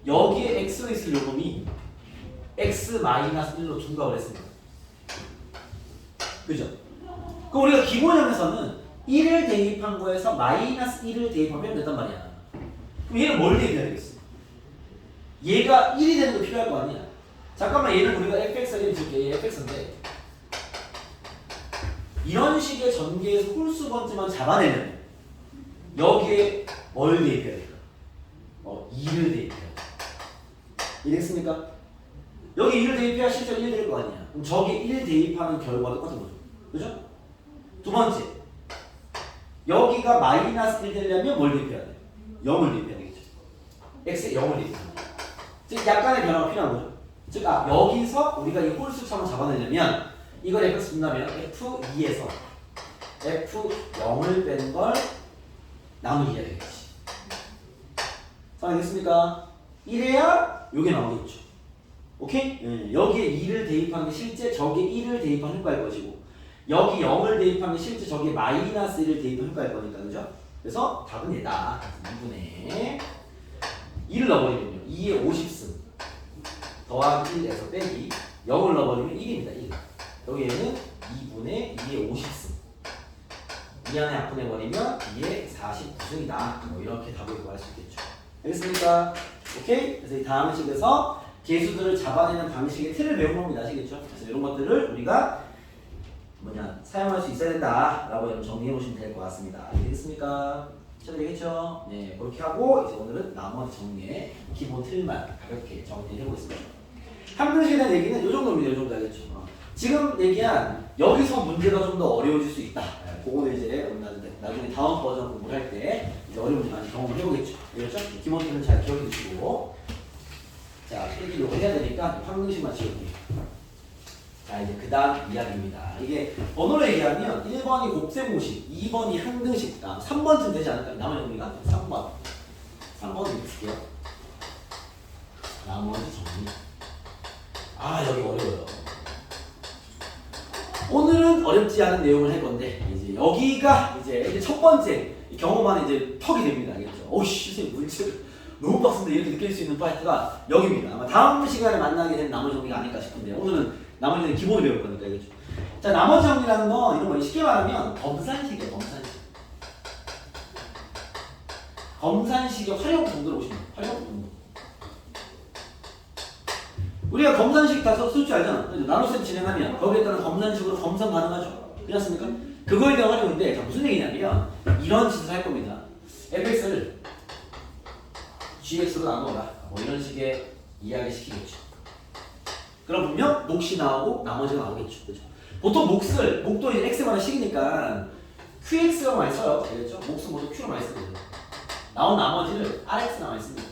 S1: 여기에 x로 있을 요놈이 x 마이너스 1로 둔갑을 했습니다. 그죠? 그럼 우리가 기본형에서는 1을 대입한 거에서 마이너스 1을 대입하면 된단 말이야. 그럼 얘는 뭘 대입해야 되겠어? 얘가 1이 되는 거 필요할 거 아니야. 잠깐만 얘는 우리가 fx를 줄게. 얘 fx인데 이런 식의 전개에서 홀수 번지만 잡아내면 여기에 뭘 대입해야 될까? 2를 대입해야 돼. 이해됐습니까? 여기 1을 대입해야 실제로 1 될 거 아니야. 그럼 저기 1 대입하는 결과도 똑같은 거죠. 그죠? 두 번째, 여기가 마이너스 1 되려면 뭘 대입해야 돼? 0을 대입해야 되겠죠. x에 0을 대입해야 돼. 즉 약간의 변화가 필요한 거죠. 즉 여기서 우리가 이 홀수처럼 잡아내려면 이걸 fx 준다면 f2에서 f0을 뺀 걸 나누기 해야 되겠지. 알겠습니까? 이래야 요게 나오겠죠. 오케이? 여기에 2를 대입하는 게 실제 저기에 1을 대입한 효과일 것이고 여기 0을 대입하면 실제 저기에 마이너스 1을 대입한 효과일 거니까 그죠? 그래서 답은 얘다. 2분의 2를 넣어버리면요 2의 50승 더하기 1에서 빼기 0을 넣어버리면 1입니다. 1. 여기에는 2분의 2의 50승 이 안에 약분해버리면 2의 49승이다. 뭐 이렇게 답을 구할 수 있겠죠. 알겠습니까? 오케이? 그래서 이 다음 식에서 개수들을 잡아내는 방식의 틀을 배운 겁니다. 아시겠죠? 그래서 이런 것들을 우리가 사용할 수 있어야 된다라고 여러분 정리해 보시면 될 것 같습니다. 알겠습니까? 잘 되겠죠? 네, 그렇게 하고 이제 오늘은 나머지 정리의 기본 틀만 가볍게 정리해 보겠습니다. 함정식에 대한 얘기는 이 정도입니다. 이 정도 알겠죠? 지금 얘기한 여기서 문제가 좀 더 어려워질 수 있다. 그거는 이제 나중에 다음 버전 공부를 할 때 이제 어려운 문제 많이 경험을 해보겠죠. 그렇죠? 기본 틀은 잘 기억해 두시고 자, 필기를 해야 되니까 함정식만 지울게요. 자, 이제 그 다음 이야기입니다. 이게 번호로 얘기하면 1번이 곱셈공식, 2번이 항등식, 3번쯤 되지 않을까요? 나머지 우리가 3번을 읽을게요. 나머지 정리. 여기 어려워요. 오늘은 어렵지 않은 내용을 할 건데 이제 여기가 이제 첫 번째 경험하는 이제 턱이 됩니다. 알겠죠? 오씨, 선생님 문제를 너무 빡센데 이렇게 느낄 수 있는 파트가 여기입니다. 아마 다음 시간에 만나게 된 나머지 정리가 아닐까 싶은데 오늘은 나머지는 기본을 배울 거니까 알겠죠? 자, 나머지 정리라는 거 이런 거 쉽게 말하면 검산식이에요. 검산식의 활용 정도로 보시면 돼요. 활용 정도. 우리가 검산식 다 쓸 줄 알잖아. 나눗셈 진행하면 거기에 따른 검산식으로 검산 가능하죠. 그렇습니까? 그거에 대한 활용인데 자, 무슨 얘기냐면 이런 짓을 할 겁니다. fx를 gx로 나누어라. 뭐 이런 식의 이야기 시키겠죠. 그럼 분명 몫이 나오고 나머지가 나오겠죠. 그죠? 보통 목도 이제 x만한 식이니까 qx로 많이 써요. 알겠죠? 몫은 모두 q로 많이 쓰거든요. 나온 나머지를 rx로 많이 씁니다.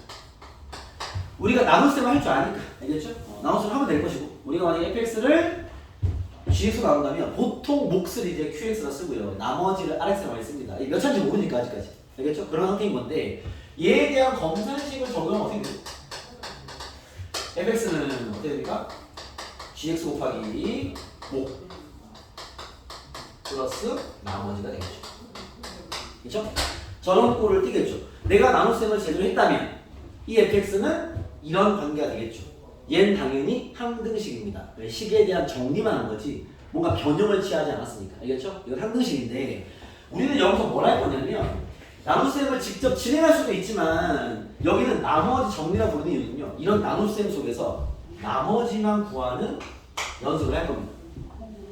S1: 우리가 나눗셈을 할 줄 아니까. 알겠죠? 나눗셈을 하면 될 것이고 우리가 만약에 fx를 gx로 나눈다면 보통 몫을 이제 qx로 쓰고요. 나머지를 rx로 많이 씁니다. 몇 차인지 모르니까 아직까지. 알겠죠? 그런 상태인 건데 얘에 대한 검산식을 적용하면 어떻게 돼요? fx는 어떻게 됩니까? gx 곱하기 목 플러스 나머지가 되겠죠. 그렇죠? 저런 꼴을 띄겠죠. 내가 나눗셈을 제대로 했다면 이 fx는 이런 관계가 되겠죠. 얘는 당연히 항등식입니다. 식에 대한 정리만 한 거지 뭔가 변형을 취하지 않았으니까. 알겠죠? 이건 항등식인데 우리는 여기서 뭘 할 거냐면 나눗셈을 직접 진행할 수도 있지만 여기는 나머지 정리라고 부르는 이유는요. 이런 나눗셈 속에서 나머지만 구하는 연습을 할 겁니다.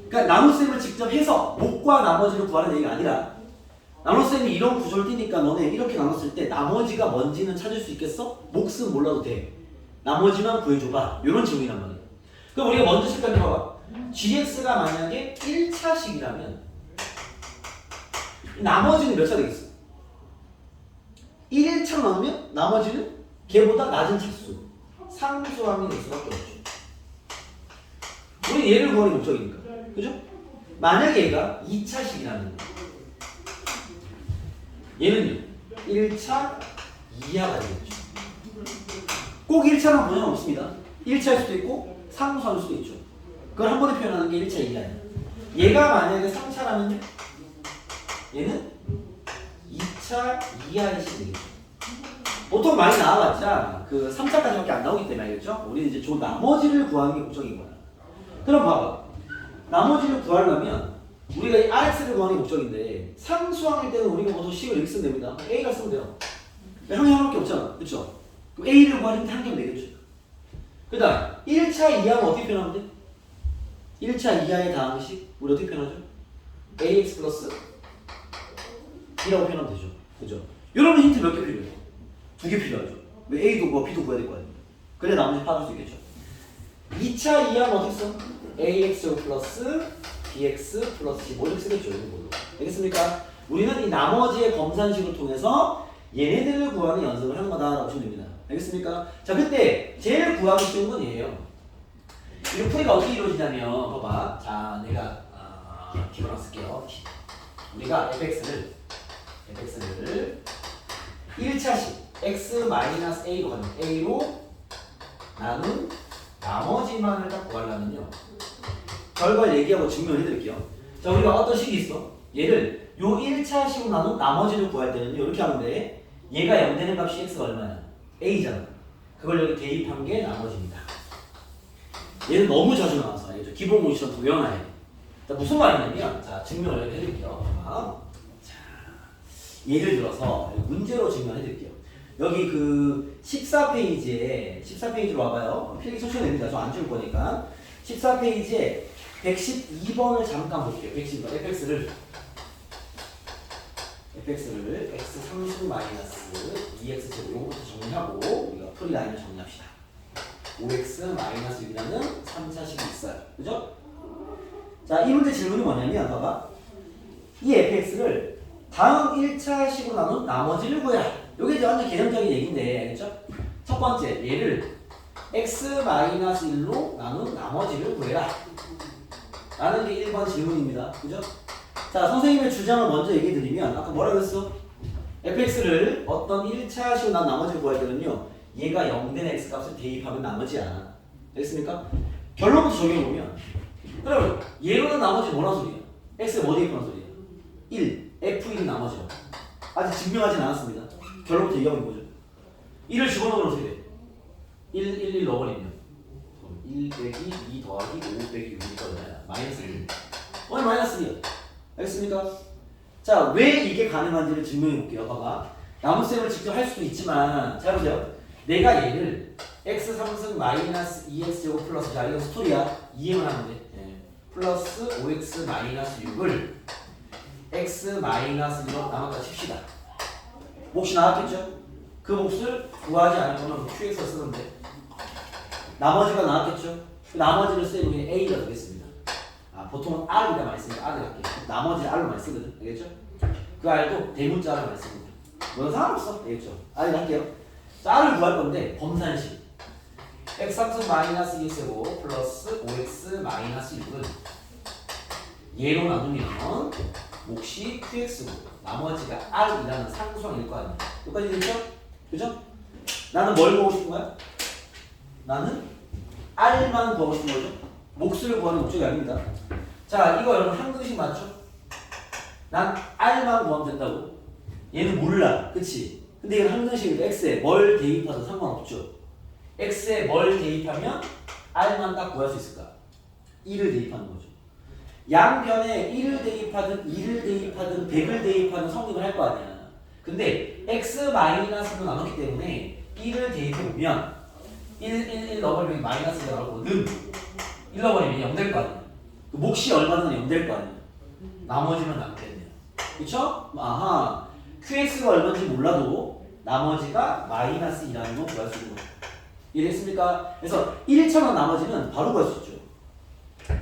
S1: 그러니까 나눗셈을 직접 해서 목과 나머지를 구하는 얘기가 아니라 나눗셈이 이런 구조를 띄니까 너네 이렇게 나눴을 때 나머지가 뭔지는 찾을 수 있겠어? 몫은 몰라도 돼. 나머지만 구해줘봐. 이런 질문이란 말이에요. 그럼 우리가 먼저 생각해봐봐. gx가 만약에 1차식이라면 나머지는 몇 차 되겠어? 1차로 나누면 나머지는 걔보다 낮은 차수 상수함이 될 수밖에 없죠. 우리 얘를 구하는 목적이니까. 그죠? 만약에 얘가 2차식이라면 얘는요 1차 이하가 되겠죠. 꼭 1차랑 번역 없습니다. 1차일 수도 있고 상수할 수도 있죠. 그걸 한 번에 표현하는 게 1차 이하예요. 얘가 만약에 3차라면요? 얘는 2차 이하의 식이 되겠죠. 보통 많이 나와봤자 그 3차까지밖에 안 나오기 때문에 알겠죠? 우리는 이제 저 나머지를 구하는 게 목적인 거야. 그럼 봐봐. 나머지를 구하려면 우리가 이 RX를 구하는 게 목적인데 상수항일 때는 우리가 모두 식을 이렇게 쓰면 됩니다. A가 쓰면 돼요. 항이 하나밖에 없잖아. 그렇죠? 그럼 A를 구하는데 한 개면 되겠죠. 그 다음 1차 이하는 어떻게 표현하면 돼? 1차 이하의 다항식 우리 어떻게 표현하죠? AX 플러스 B라고 표현하면 되죠. 그죠? 이런 힌트 몇 개 필요해요? 2개 필요하죠. 왜 A도 구하 B도 구해야 될 거 아니에요. 그래 나머지 파악할 수 있겠죠. 2차 이하는 어떻게 써? AX 플러스 BX 플러스 C 뭐 이렇게 쓰겠죠. 이런 걸로. 알겠습니까? 우리는 이 나머지의 검산식을 통해서 얘네들을 구하는 연습을 하는 거다라고 보시면 됩니다. 알겠습니까? 자, 그때 제일 구하기 쉬운 건 얘예요. 이 풀이가 어떻게 이루어지냐면 봐봐. 자, 내가 기본학 쓸게요. 우리가 fx를 1차식 x-a로 가면 a로 나눈 나머지만을 딱 구하려면요. 결과를 얘기하고 증명을 해드릴게요. 자, 우리가 어떤 식이 있어? 얘를 요 1차식으로 나눈 나머지를 구할 때는요. 이렇게 하면 돼. 얘가 0 되는 값이 x가 얼마야? a잖아. 그걸 여기 대입한 게 나머지입니다. 얘는 너무 자주 나와서 알겠죠? 기본 공식처럼 동연하게. 자, 무슨 말이냐면, 자, 증명을 해드릴게요. 자, 예를 들어서 문제로 증명해드릴게요. 여기 그 14페이지로 와봐요. 필기 소치가 됩니다. 저 안 줄 거니까. 14페이지에 112번을 잠깐 볼게요. 112번. fx를 x 30 마이너스 2x 제곱 요거부터 정리하고 우리가 풀이 라인을 정리합시다. 5x 마이너스 6이라는 3차식이 있어요. 그죠? 자, 이 문제 질문이 뭐냐면 봐봐. 이 fx를 다음 1차식으로 나눈 나머지를 구해라. 요게 이제 완전 개념적인 얘기인데 알겠죠? 첫 번째 얘를 x 마이너스 1로 나눈 나머지를 구해라. 라는 게 1번 질문입니다. 그죠? 자, 선생님의 주장을 먼저 얘기해 드리면 아까 뭐라 그랬어? fx를 어떤 1차식으로 난 나머지를 구할 때는요. 얘가 0 된 x값을 대입하면 나머지야. 됐습니까? 결론부터 적용해보면 그럼 얘로는 나머지 뭐라는 소리야? x에 뭐 대입하는 소리야? 1, f1이 나머지야. 아직 증명하진 않았습니다. 결론부터 얘기하면 뭐죠? 1을 집어넣으면 어떻게 돼? 1 넣어버리면 1 빼기 2 더하기 5 빼기 6이니까 얼마야? 마이너스 1. 마이너스 2야. 알겠습니까? 자, 왜 이게 가능한지를 증명해 볼게요. 봐봐. 나눗셈을 직접 할 수도 있지만, 자, 보세요. 내가 얘를 x 3승 마이너스 2x 제곱 플러스, 자, 이거 스토리야. 이해만 하면 돼. 네. 플러스 5x 마이너스 6을 x 마이너스 1로 나눴다 칩시다. 몫이 나왔겠죠? 그 몫을 구하지 않을 거면 qx를 쓰는데 나머지가 나왔겠죠? 그 나머지를 쓰면 그냥 a가 되겠습니다. 보통은 R이라 많이 쓰니까 R을 할게요. 나머지 R로 많이 쓰거든. 알겠죠? 그 R도 대문자로 많이 씁니다. 뭐는 상관없어. 알겠죠? R을 할게요. 자, R을 구할 건데 검산식 x 3승 마이너스 2x고 플러스 5x 마이너스 6은 얘로 나누면 몫이 qx고 나머지가 R이라는 상수항일 거 아니야. 여기까지 됐죠? 그죠? 나는 뭘 구하고 싶은 거야? 나는 R만 구하고 싶은 거죠? 몫을 구하는 목적이 아닙니다. 자, 이거 여러분 한글식 맞죠? 난 R만 구하면 된다고? 얘는 몰라. 그치? 근데 이건 한글식인데 X에 뭘 대입하든 상관없죠. X에 뭘 대입하면 R만 딱 구할 수 있을까? 1을 대입하는 거죠. 양변에 1을 대입하든 2를 대입하든 100을 대입하든 성립을 할 거 아니야. 근데 X-로 나눴기 때문에 1을 대입해보면 1 넣어버리면 마이너스가 나오고 는 1 넣어버리면 0 될 거 아니야. 그 몫이 얼마든 0 될 거 아니야. 나머지만 남겠네요. 그쵸? 아하. QX가 얼마인지 몰라도 나머지가 마이너스 2라는 거 구할 수 있는 거예요. 이해됐습니까? 그래서 1차만 나머지는 바로 구할 수 있죠.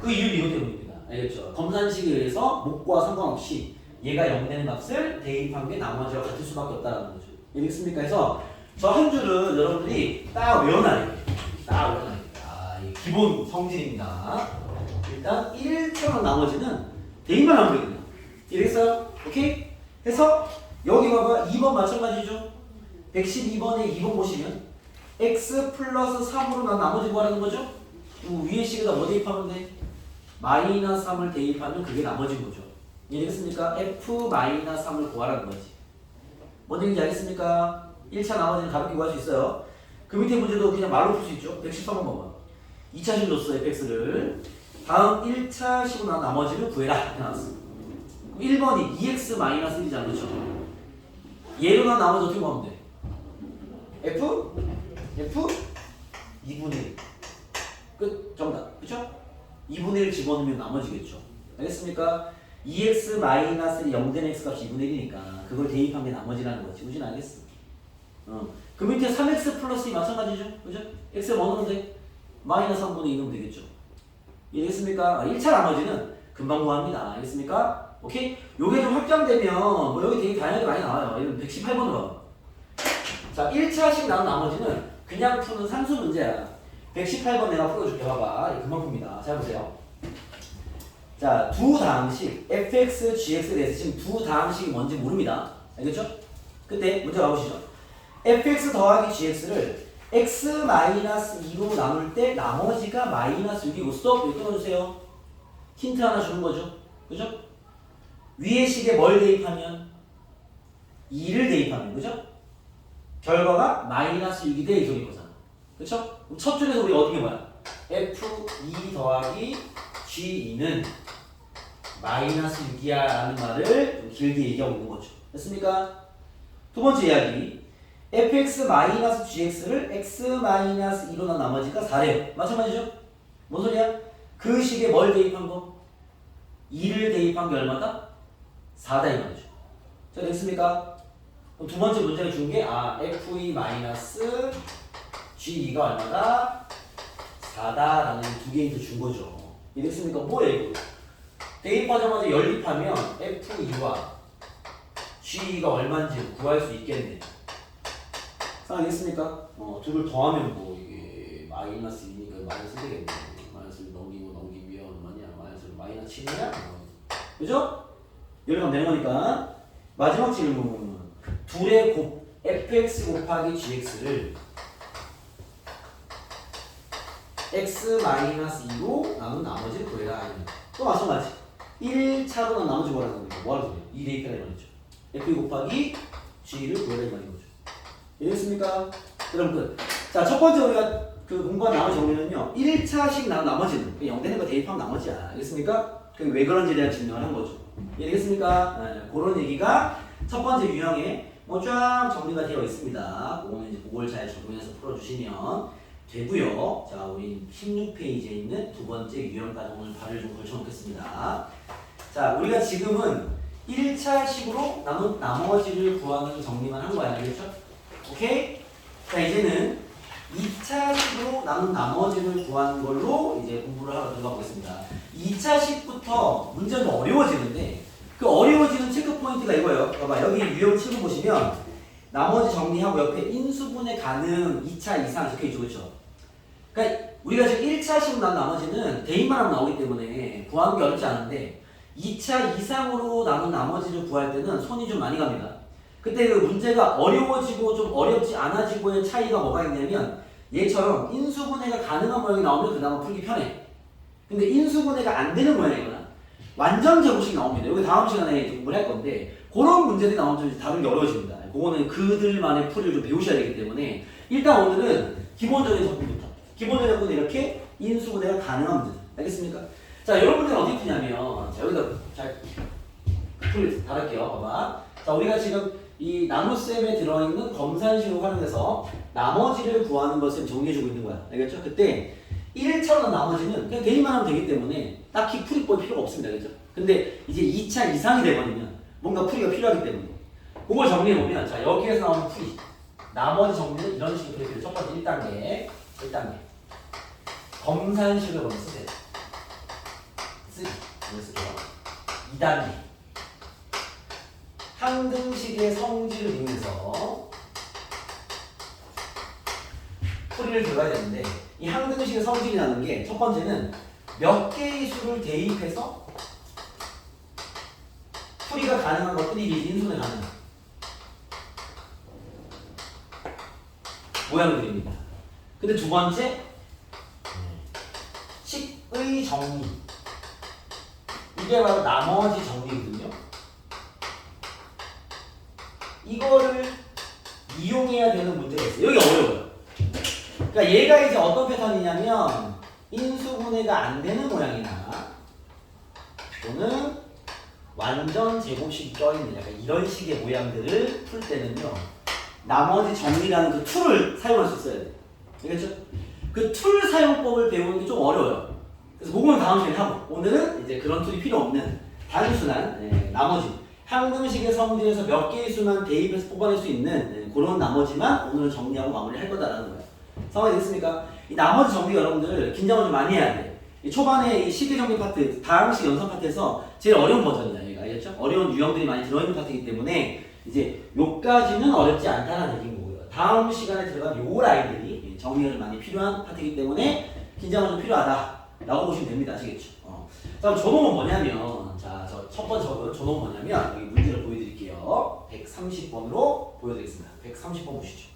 S1: 그 이유는 이것 때문입니다. 알겠죠? 검산식에 의해서 몫과 상관없이 얘가 0 되는 값을 대입한 게 나머지와 같을 수밖에 없다는 거죠. 이해됐습니까? 그래서 저 한 줄은 여러분들이 딱 외워놔야 돼요. 딱 외워놔야 돼요. 이게 기본 성질입니다. 일단 1차만 나머지는 대입만 하면 되거든요. 이해됐어요? 오케이? 해서 여기 봐봐. 2번 마찬가지죠? 112번에 2번 보시면 x 플러스 3으로 난 나머지 구하라는 거죠? 위에 식에다 뭐 대입하면 돼? 마이너스 3을 대입하면 그게 나머지인 거죠. 이해되겠습니까? F-3을 구하라는 거지. 뭔 얘기인지 알겠습니까? 1차 나머지는 가볍게 구할 수 있어요. 그 밑에 문제도 그냥 말로 풀 수 있죠. 113번 봐봐. 2차식 줬어, fx를. 다음 1차식으로 나온 나머지를 구해라. 이렇게 나왔어. 그럼 1번이 2x-1이잖아. 그렇죠? 얘로 나온 나머지 어떻게 구하면 돼? F 2분의 1. 끝. 정답. 그쵸? 2분의 1 집어넣으면 나머지겠죠. 알겠습니까? 2x-1이 0된 x 값이 2분의 1이니까 그걸 대입한 게 나머지라는 거지. 우진 알겠어. 그 밑에 3x 플러스 2 마찬가지죠. 그죠? x에 뭐 넣으면 돼? 마이너스 3분의 2 넣으면 되겠죠. 이해됐습니까? 1차 나머지는 금방 구합니다. 알겠습니까? 오케이? 요게 좀 확장되면 뭐 여기 되게 다양하게 많이 나와요. 예를 들면 118번으로. 자, 1차식 나온 나머지는 그냥 푸는 산수 문제야. 118번 내가 풀어줄게. 봐봐. 금방 풉니다. 잘 보세요. 자, 두 다항식 fx, gx에 대해서 지금 두 다항식이 뭔지 모릅니다. 알겠죠? 그때 문제 가보시죠. fx 더하기 gx를 x-2로 나눌 때 나머지가 마이너스 6이고 스톱! 여기 끊어주세요. 힌트 하나 주는 거죠. 그죠? 위의 식에 뭘 대입하면? 2를 대입하면, 그죠? 결과가 마이너스 6이 돼, 이 소리인 거잖아. 그쵸? 그럼 첫 줄에서 우리 얻은 게 뭐야? f2 더하기 g2는 마이너스 6이야 라는 말을 좀 길게 얘기하고 있는 거죠. 됐습니까? 두 번째 이야기. fx-gx를 x-2로 난 나머지가 4래요. 마찬가지죠? 뭔 소리야? 그 식에 뭘 대입한 거? 2를 대입한 게 얼마다? 4다 이 말이죠. 자, 됐습니까? 그럼 두 번째 문제가 준 게 f2-g2가 얼마다? 4다라는 두 개인 준 거죠. 이랬습니까? 뭐야 이거? 대입하자마자 연립하면 f2와 g2가 얼마인지 구할 수 있겠네. 알겠습니까? 둘을 더하면 뭐 이게 마이너스 2니까 마이너스 되겠네. 마이너스를 넘기면 얼마냐? 마이너스 7이냐? 그죠? 여기가 되는 거니까. 마지막 질문. 둘의 fx 곱하기 gx를 x-2로 나눈 나머지를 구해라. 또 마찬가지. 1차로 난 나머지 구하라는 겁니다. 뭐하는 소리야? 2 대입해라 이 말이죠. f 곱하기 g를 구해라 이 말인 거죠. 이해됐습니까? 그럼 끝. 자, 첫 번째 우리가 그 공부한 나머지 정리는요. 1차식 나온 나머지는 0되는 거 대입하면 나머지야. 알겠습니까? 그게 왜 그런지에 대한 증명을 한 거죠. 이해되겠습니까? 네, 그런 얘기가 첫 번째 유형에 뭐 쫙 정리가 되어 있습니다. 그거는 이제 그걸 잘 적용해서 풀어주시면 되고요. 자, 우리 16페이지에 있는 두 번째 유형까지 오늘 발을 좀 걸쳐놓겠습니다. 자, 우리가 지금은 1차식으로 남은 나머지를 구하는 정리만 한 거야. 알겠죠? 오케이? 자, 이제는 2차식으로 남은 나머지를 구하는 걸로 이제 공부를 하러 들어가 보겠습니다. 2차식부터 문제가 좀 어려워지는데 그 어려워지는 체크 포인트가 이거예요. 봐봐, 여기 유형 7을 보시면 나머지 정리하고 옆에 인수분해 가능 2차 이상 적혀있죠. 그렇죠? 그러니까 우리가 지금 1차식으로 난 나머지는 대입만 하면 나오기 때문에 구하는 게 어렵지 않은데 2차 이상으로 남은 나머지를 구할 때는 손이 좀 많이 갑니다. 그때 그 문제가 어려워지고 좀 어렵지 않아지고의 차이가 뭐가 있냐면 얘처럼 인수분해가 가능한 모양이 나오면 그나마 풀기 편해. 근데 인수분해가 안 되는 모양이거나 완전 제곱식이 나옵니다. 여기 다음 시간에 공부를 할 건데 그런 문제들이 나오면 좀 다루기 어려워집니다. 그거는 그들만의 풀이를 좀 배우셔야 되기 때문에 일단 오늘은 기본적인 접근부터. 기본적인 접근은 이렇게 인수분해가 가능한 문제들. 알겠습니까? 자, 여러분들은 어디 푸냐면 자, 여기다 잘 풀 달을게요. 봐봐. 자, 우리가 지금 이 나눗셈에 들어있는 검산식을 활용해서 나머지를 구하는 것을 정리해주고 있는 거야. 알겠죠? 그때 1차로 나머지는 그냥 대입만 하면 되기 때문에 딱히 풀이 볼 필요가 없습니다. 그죠? 근데 이제 2차 이상이 되버리면 뭔가 풀이가 필요하기 때문에 그걸 정리해보면 자, 여기에서 나오는 풀이 나머지 정리는 이런 식으로 풀이해요. 첫 번째 1단계 검산식을 먼저 쓰세요. 이걸 쓸게요. 2단계 항등식의 성질을 이용해서 풀이를 들어가야 되는데 이 항등식의 성질이라는 게 첫 번째는 몇 개의 수를 대입해서 풀이가 가능한 것들이 인수분해 가능한 모양들입니다. 근데 두 번째 식의 정리 이게 바로 나머지 정리거든요. 이거를 이용해야 되는 문제가 있어요. 여기 어려워요. 그러니까 얘가 이제 어떤 패턴이냐면 인수분해가 안 되는 모양이나 또는 완전 제곱식 껴있는 약간 이런 식의 모양들을 풀 때는요. 나머지 정리라는 그 툴을 사용할 수 있어야 돼요. 알겠죠? 그 툴 사용법을 배우는 게 좀 어려워요. 그래서 그거는 다음 시간에 하고 오늘은 이제 그런 툴이 필요 없는 단순한 나머지 항등식의 성질에서 몇 개의 수만 대입해서 뽑아낼 수 있는 그런 나머지만 오늘은 정리하고 마무리할 거다라는 거예요. 상황이 됐습니까? 이 나머지 정리 여러분들 긴장을 좀 많이 해야 돼. 이 초반에 이 시계 정리 파트, 다항식 연산 파트에서 제일 어려운 버전이다. 얘가 알겠죠? 어려운 유형들이 많이 들어있는 파트이기 때문에 이제 요까지는 어렵지 않다는 얘기인 거고요. 다음 시간에 들어간 요 라인들이 정리가 많이 필요한 파트이기 때문에 긴장은 좀 필요하다라고 보시면 됩니다. 아시겠죠? 다음 조놈은 뭐냐면 자, 저 첫 번째 조놈은 뭐냐면 여기 문제를 보여드릴게요. 130번으로 보여드리겠습니다. 130번 보시죠.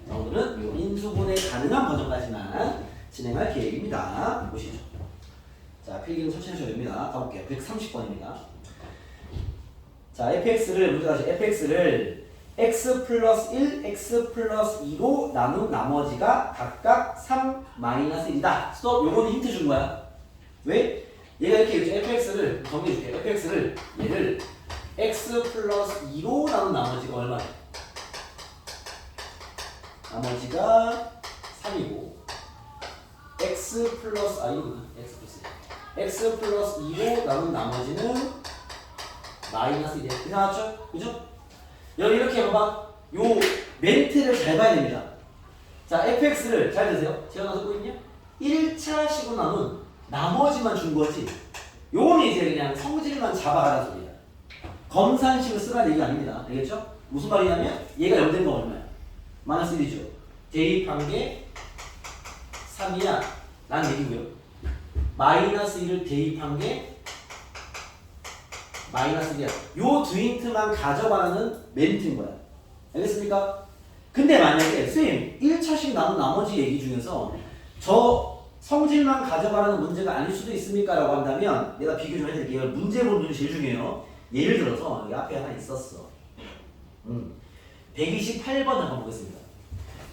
S1: 자, 오늘은 요 인수분해 가능한 버전까지만 진행할 계획입니다. 보시죠. 자, 필기는 천천히 하셔야 됩니다. 가볼게요. 130번입니다. 자, fx를 문제 다시 fx를 x 플러스 1, x 플러스 2로 나눈 나머지가 각각 3 마이너스 1이다. 스톱. 요거는 힌트 준 거야. 왜? 얘가 이렇게 fx를 정리해줄게. fx를 얘를 x 플러스 2로 나눈 나머지가 얼마야? 나머지가 3이고 x 플러스 x 플러스 2로 나눈 나머지는 마이너스 1이야. 이상하죠? 그죠? 여기 이렇게 해봐. 요 멘트를 잘 봐야 됩니다. 자, fx를 잘 드세요. 제가 나서 보이냐? 1차식으로 나눈 나머지만 준 거지. 요거는 이제 그냥 성질만 잡아가라는 소리야. 검산식을 쓰라는 얘기가 아닙니다. 알겠죠? 무슨 말이냐면 얘가 0 된 거 얼마야? 마이너스 1이죠. 대입한 게 3이야 라는 얘기고요. 마이너스 1을 대입한 게 마이너스 1이야. 요 두 힌트만 가져가라는 멘트인 거야. 알겠습니까? 근데 만약에 선생님 1차식 나눈 나머지 얘기 중에서 저 성질만 가져가라는 문제가 아닐 수도 있습니까? 라고 한다면 내가 비교 좀 해드릴게요. 문제 보는 눈이 제일 중요해요. 예를 들어서 여기 앞에 하나 있었어. 128번 한번 보겠습니다.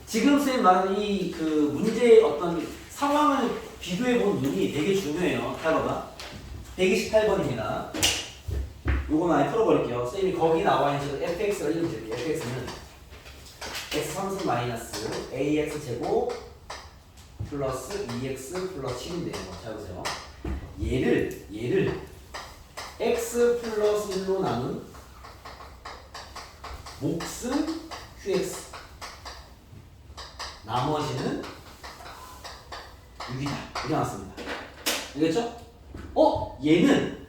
S1: 지금 선생님 말하는 이 그 문제의 어떤 상황을 비교해 본 눈이 되게 중요해요. 잘 봐봐. 128번입니다. 요거 많이 풀어버릴게요. 선생님이 거기 나와 있는 fx가 이름 드릴게요. fx는 x 3승 마이너스 ax 제곱 플러스 2x 플러스 7인데요. 잘 보세요. 얘를 x 플러스 1로 나눈 몫은 qx 나머지는 6이다. 이렇게 나왔습니다. 알겠죠? 얘는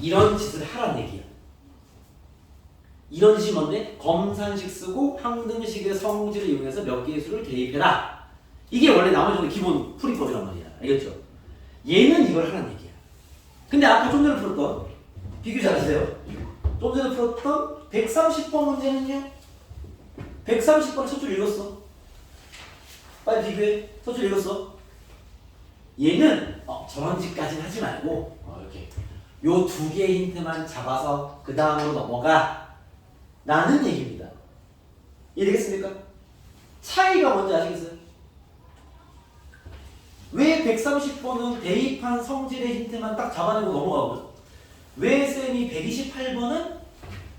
S1: 이런 짓을 하라는 얘기야. 이런 짓이 뭔데? 검산식 쓰고 항등식의 성질을 이용해서 몇 개의 수를 대입해라. 이게 원래 나머지 기본 풀이법이란 말이야. 알겠죠? 얘는 이걸 하라는 얘기야. 근데 아까 좀 전에 풀었던 비교 잘하세요. 좀 전에 풀었던 130번 문제는요. 130번을 첫 줄 읽었어. 빨리 비교해. 첫 줄 읽었어. 얘는 저런 짓까지는 하지 말고 이렇게 요 두 개의 힌트만 잡아서 그 다음으로 넘어가 라는 얘기입니다. 이해되겠습니까? 차이가 뭔지 아시겠어요? 왜 130번은 대입한 성질의 힌트만 딱 잡아내고 넘어가고요? 왜 쌤이 128번은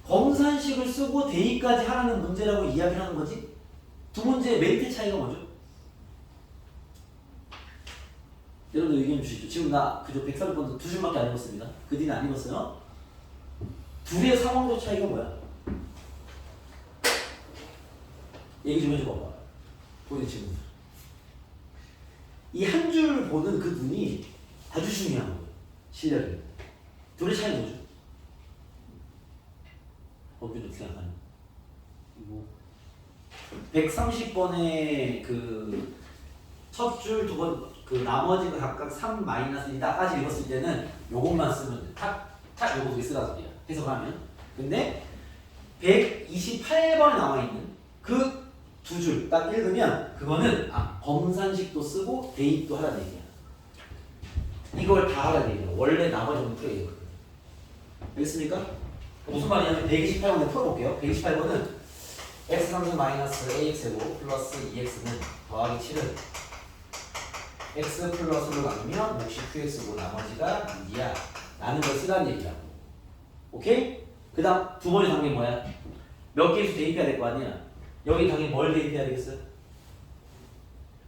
S1: 검산식을 쓰고 대입까지 하라는 문제라고 이야기를 하는 거지? 두 문제의 멘트 차이가 뭐죠? 여러분들 의견 주시죠. 지금 나 그저 130번도 두 줄밖에 안 읽었습니다. 그 뒤는 안 읽었어요. 둘의 상황적 차이가 뭐야? 얘기 좀 해줘봐. 보이는 친구들. 이 한 줄 보는 그 눈이 아주 중요한 거예요. 실력이. 둘의 차이 뭐죠? 어떻게 생각하냐? 130번의 그 첫 줄, 두 번, 그 나머지가 각각 3 마이너스 2다까지 읽었을 때는 요것만 쓰면 돼. 탁 요거 쓰라서 돼요. 해석하면. 근데 128번에 나와 있는 그 두 줄 딱 읽으면 그거는 검산식도 쓰고 대입도 하라는 얘기야. 이걸 다 하라는 얘기야. 원래 나머지 는 풀어야 되거든. 알겠습니까? 무슨 말이냐면 128번에 풀어볼게요. 128번은 x3은 마이너스 ax제곱 플러스 2x는 더하기 7은 x 플러스로 나누면 몫이 qx고 나머지가 6이야 라는 걸 쓰라는 얘기라고. 오케이? 그 다음 두 번째 단계 뭐야? 몇 개수 대입해야 될 거 아니야? 여기 당연히 뭘 대입해야 되겠어?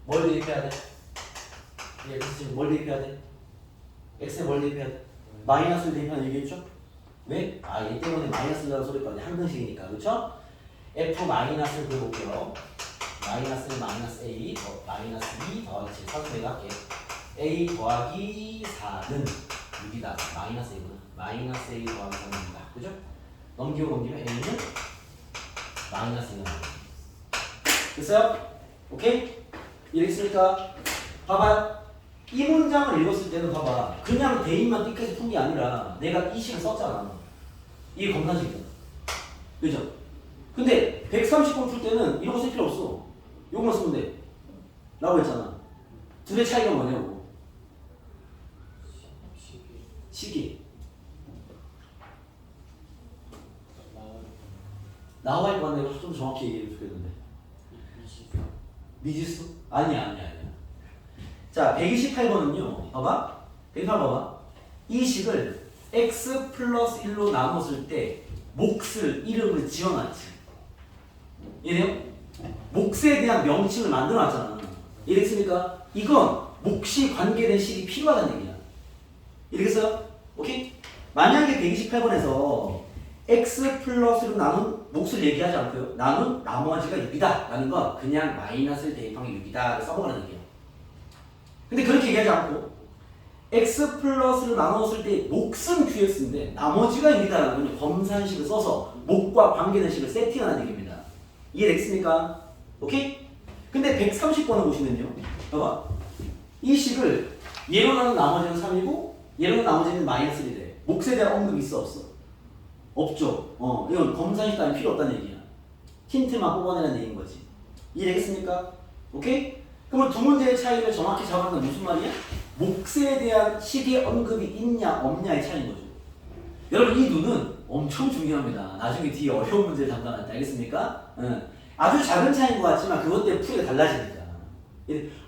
S1: 뭘 대입해야 돼? x 지금 뭘 대입해야 돼? x에 뭘 대입해야 돼? 마이너스를 대입하는 얘기했죠? 왜? 아, 얘 때문에 마이너스라는 소리가 항등식이니까, 그렇죠? f 마이너스를 그려볼게요. 마이너스는 마이너스 a, 마이너스 2 더하기 7. 사수 내가 할게. a 더하기 4는 6이다. 마이너스 a구나. 마이너스 a 더하기 4는 6이다. 그죠? 넘기면 a는 마이너스 2가 나와요. 됐어요? 오케이? 이해했습니까? 봐봐요. 이 문장을 읽었을 때는 봐봐. 그냥 대입만 띠까지 푼 게 아니라 내가 이 식을 썼잖아. 이게 검산식이잖아. 그죠? 근데 130번 풀 때는 이런 거 쓸 필요 없어. 요거만 쓰면 돼. 라고 했잖아. 둘의 차이가 뭐냐고. 시기. 나와 있고 내가 좀 정확히 얘기해 주겠는데. 미지수? 아니야. 자, 128번은요. 봐봐. 128번 봐봐. 이 식을 x 플러스 1로 나눴을 때 몫을 이름을 지어놨지. 이해돼요? 몫에 대한 명칭을 만들어놨잖아. 이해됐습니까? 이건 몫이 관계된 식이 필요하다는 얘기야. 이해겠어요? 오케이? 만약에 128번에서 x 플러스로 나눈 몫을 얘기하지 않고요. 나눈 나머지가 6이다 라는 건 그냥 마이너스를 대입한 게 6이다 써먹으라는 얘기예요. 근데 그렇게 얘기하지 않고 x 플러스를 나눴을 때 몫은 qx인데 나머지가 6이다라는 건 검산식을 써서 몫과 관계된 식을 세팅하는 얘기입니다. 이해됐습니까? 오케이? 근데 130번을 보시면요. 봐봐. 이 식을 얘로 나눈 나머지는 3이고 얘로 나눈 나머지는 마이너스 1이래. 몫에 대한 언급이 있어 없어? 없죠. 이건 검산식 따위 필요 없다는 얘기야. 힌트만 뽑아내는 얘기인 거지. 이해되겠습니까? 오케이? 그러면 두 문제의 차이를 정확히 잡아내는 건 무슨 말이야? 몫에 대한 식의 언급이 있냐 없냐의 차이인 거죠. 여러분 이 눈은 엄청 중요합니다. 나중에 뒤에 어려운 문제를 담당할 때 알겠습니까? 아주 작은 차이인 것 같지만 그것 때문에 풀이가 달라지니까.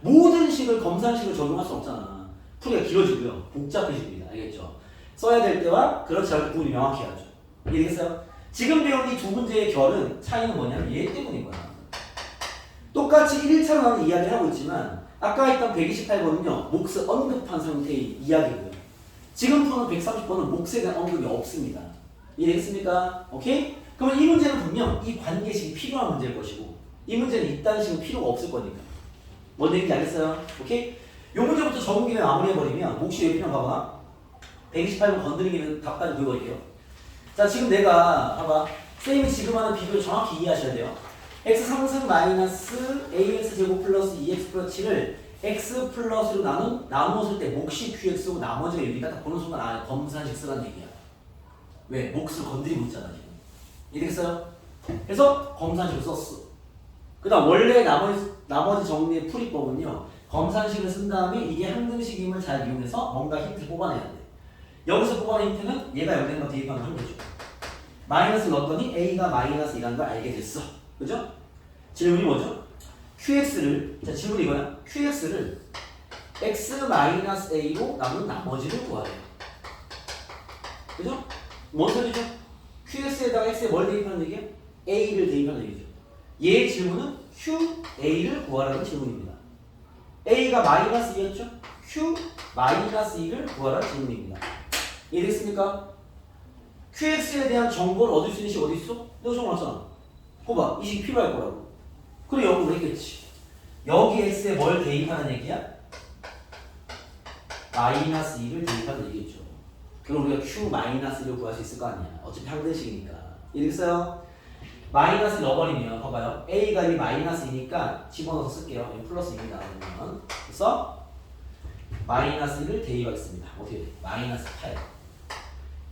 S1: 모든 식을 검산식을 적용할 수 없잖아. 풀이가 길어지고요. 복잡해집니다. 알겠죠? 써야 될 때와 그렇지 않을 때 구분이 명확히 하죠. 이해되겠어요? 지금 배운 이 두 문제의 결은 차이는 뭐냐면 얘 때문인 거야. 똑같이 1차로 나는 이야기를 하고 있지만 아까 했던 128번은요. 몫을 언급한 상태의 이야기고요. 지금 푸는 130번은 몫에 대한 언급이 없습니다. 이해되겠습니까? 오케이? 그러면 이 문제는 분명 이 관계식이 필요한 문제일 것이고 이 문제는 이딴 식은 필요가 없을 거니까. 뭔 얘기인지 알겠어요? 오케이? 요 문제부터 적은 김에 마무리해버리면 몫이 왜 필요한가 봐. 128번 건드리기는 답까지 보여버릴게요. 자, 지금 내가 봐봐. 쌤이 지금 하는 비교를 정확히 이해하셔야 돼요. x 상승 마이너스 ax 제곱 플러스 2x 플러스 7을 x 플러스로 나누었을 때 몫이 qx고 나머지가 여기다 딱 보는 순간 검산식 쓰라는 얘기야. 왜? 몫을 건드리고 있잖아 지금. 이해되겠어요? 그래서 검산식을 썼어. 그 다음 원래 나머지 정리의 풀이법은요. 검산식을 쓴 다음에 이게 항등식임을 잘 이용해서 뭔가 힌트를 뽑아내야 돼. 여기서 뽑아낸 힌트는 얘가 여기다 거 대입하면 하면 되죠. 마이너스 넣었더니 a가 마이너스 2라는 걸 알게 됐어. 그죠? 질문이 뭐죠? qx를, 자 질문이 이거야. qx를 x-a로 남은 나머지를 구하래. 그죠? 뭔 소리죠? qx에다가 x에 뭘 대입하는 얘기야? a를 대입하는 얘기죠. 얘의 질문은 qa를 구하라는 질문입니다. a가 마이너스 2였죠? q-2를 구하라는 질문입니다. 이해됐습니까? qx에 대한 정보를 얻을 수 있는 식이 어디 있어? 내가 적어놨잖아. 봐봐, 이 식이 필요할 거라고. 그래 여기 했겠지. 여기 x에 뭘 대입하는 얘기야? 마이너스 2를 대입하는 얘기겠죠. 그럼 우리가 q-1을 구할 수 있을 거 아니야. 어차피 항등식이니까. 이해됐어요? 마이너스 넣어버리면 봐봐요. a가 이미 마이너스 2니까 집어넣어서 쓸게요. 플러스 2입니다. 그러면 그래서 마이너스 1을 대입하겠습니다. 어떻게 돼? 마이너스 8.